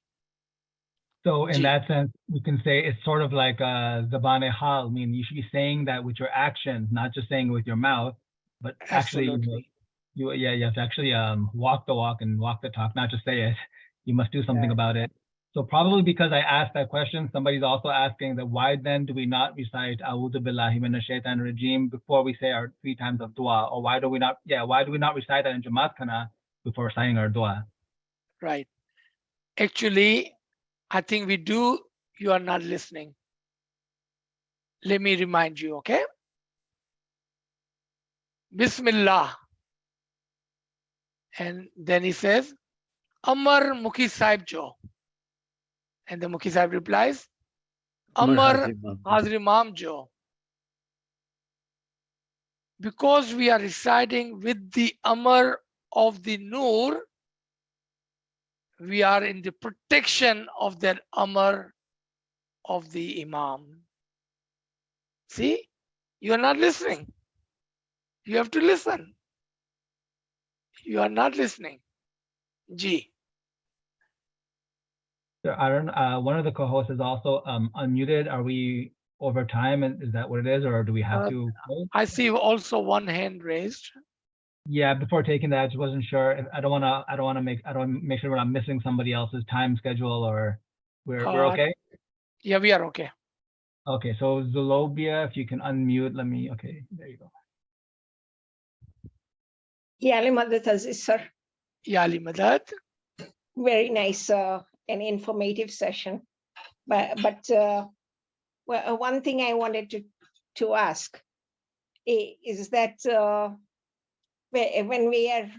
So in Ji. that sense, we can say it's sort of like zabane hal, meaning you should be saying that with your actions, not just saying it with your mouth, but actually, Absolutely. you have to actually walk the walk and walk the talk, not just say it. You must do something Right. about it. So probably because I asked that question, somebody's also asking that why then do we not recite A'udhu Billahi Minash Shaitanir Rajim before we say our 3 times of dua? Or why do we not recite that in Jamaat Khana before reciting our dua? Right. Actually, I think we do. You are not listening. Let me remind you, okay? Bismillah. And then he says, Amar Mukhi Sahib Jo. And the Mukhi Sahib replies, Amar Hazir Imam Jo. Because we are reciting with the Amar of the Noor, we are in the protection of that Amar of the Imam. See, you are not listening. You have to listen. You are not listening. Ji. So Aaron, one of the co-hosts is also unmuted. Are we over time? And is that what it is, or do we have to close? I see also one hand raised. Yeah, before taking that, I just wasn't sure. I don't want to make sure we're not missing somebody else's time schedule, or we're okay. Yeah, we are okay. Okay, so Zulobia, if you can unmute, okay, there you go. Yali Madad Aziz, sir. Yali Madad. Very nice and informative session. But well, one thing I wanted to ask is that when we are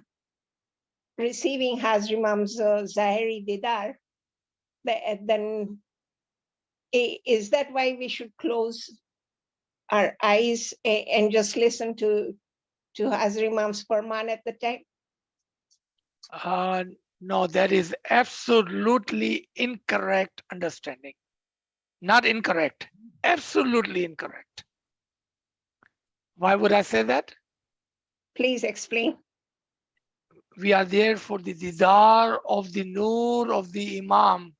receiving Hazrat Imam's Zahiri Didar, then is that why we should close our eyes and just listen to Hazrat Imam's Farman at the time? No, that is absolutely incorrect understanding. Not incorrect, absolutely incorrect. Why would I say that? Please explain. We are there for the Didar of the Noor of the Imam.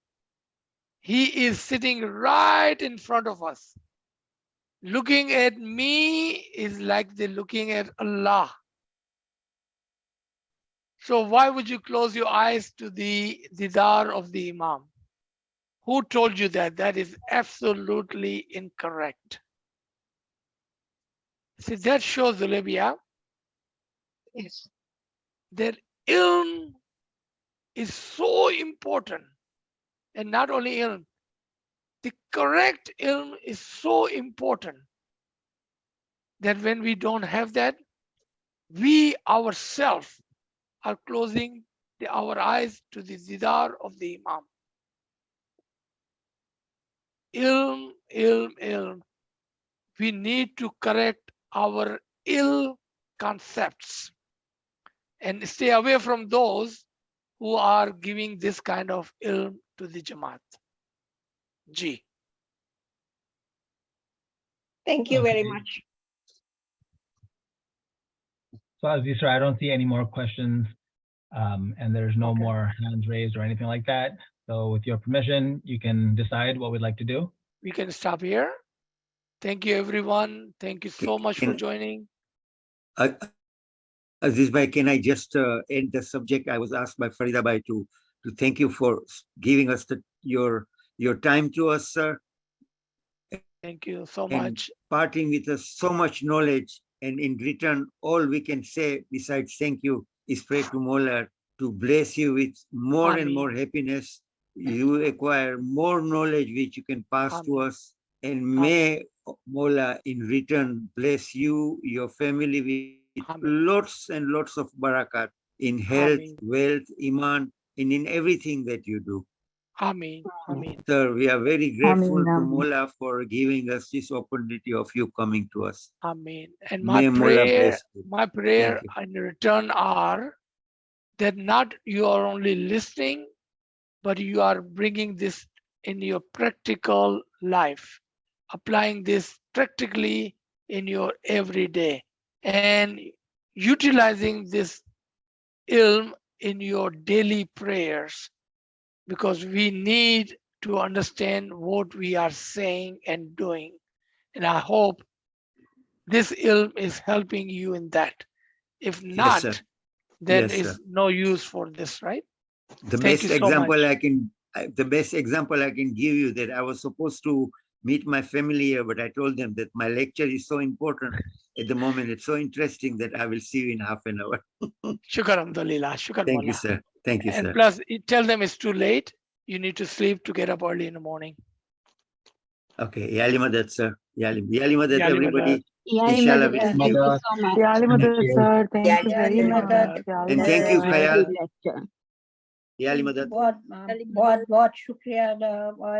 He is sitting right in front of us. Looking at me is like the looking at Allah. So why would you close your eyes to the Didar of the Imam? Who told you that? That is absolutely incorrect. See, that shows, Olivia, Yes. that ilm is so important. And not only ilm, the correct ilm is so important that when we don't have that, we ourselves are closing our eyes to the Didar of the Imam. Ilm, ilm, ilm. We need to correct our ill concepts and stay away from those who are giving this kind of ilm to the Jamaat. Ji. Thank you very Okay. much. So Aziz, sir, I don't see any more questions, and there's no Okay. more hands raised or anything like that. So with your permission, you can decide what we'd like to do. We can stop here. Thank you, everyone. Thank you so much for joining. Aziz Bhai, can I just end the subject? I was asked by Farida Bhai to thank you for giving us your time to us, sir. Thank you so and much. Parting with us so much knowledge. And in return, all we can say besides thank you is pray to Mola to bless you with more and more happiness. You acquire more knowledge which you can pass to us. And may Mola in return bless you, your family with lots and lots of barakat in health, wealth, iman, and in everything that you do. Ameen. Ameen. Sir, we are very grateful to Mola for giving us this opportunity of you coming to us. Ameen. And May Mola bless you. my prayer in return are that not you are only listening, but you are bringing this in your practical life, applying this practically in your everyday, and utilizing this ilm in your daily prayers, because we need to understand what we are saying and doing. And I hope this ilm is helping you in that. If not, sir. then Yes, it's sir. no use for this, right? The Thank best you so example much. the best example I can give you, that I was supposed to meet my family here, but I told them that my lecture is so important at the moment. It's so interesting that I will see you in half an hour. Shukar Alhamdulillah, Shukar Thank you, Mullah. sir. Thank you, And sir. plus, tell them it's too late. You need to sleep to get up early in the morning. Okay. Yali Madad, sir. Yali Madad, Yali everybody. Yali Inshallah, Madad, we'll see thank you. you so much. Yali Madad, sir. Thank you Yali very much. Madad. Yali And thank you, Madad. Khayal. lecture. Yali Madad. बहुत बहुत शुक्रिया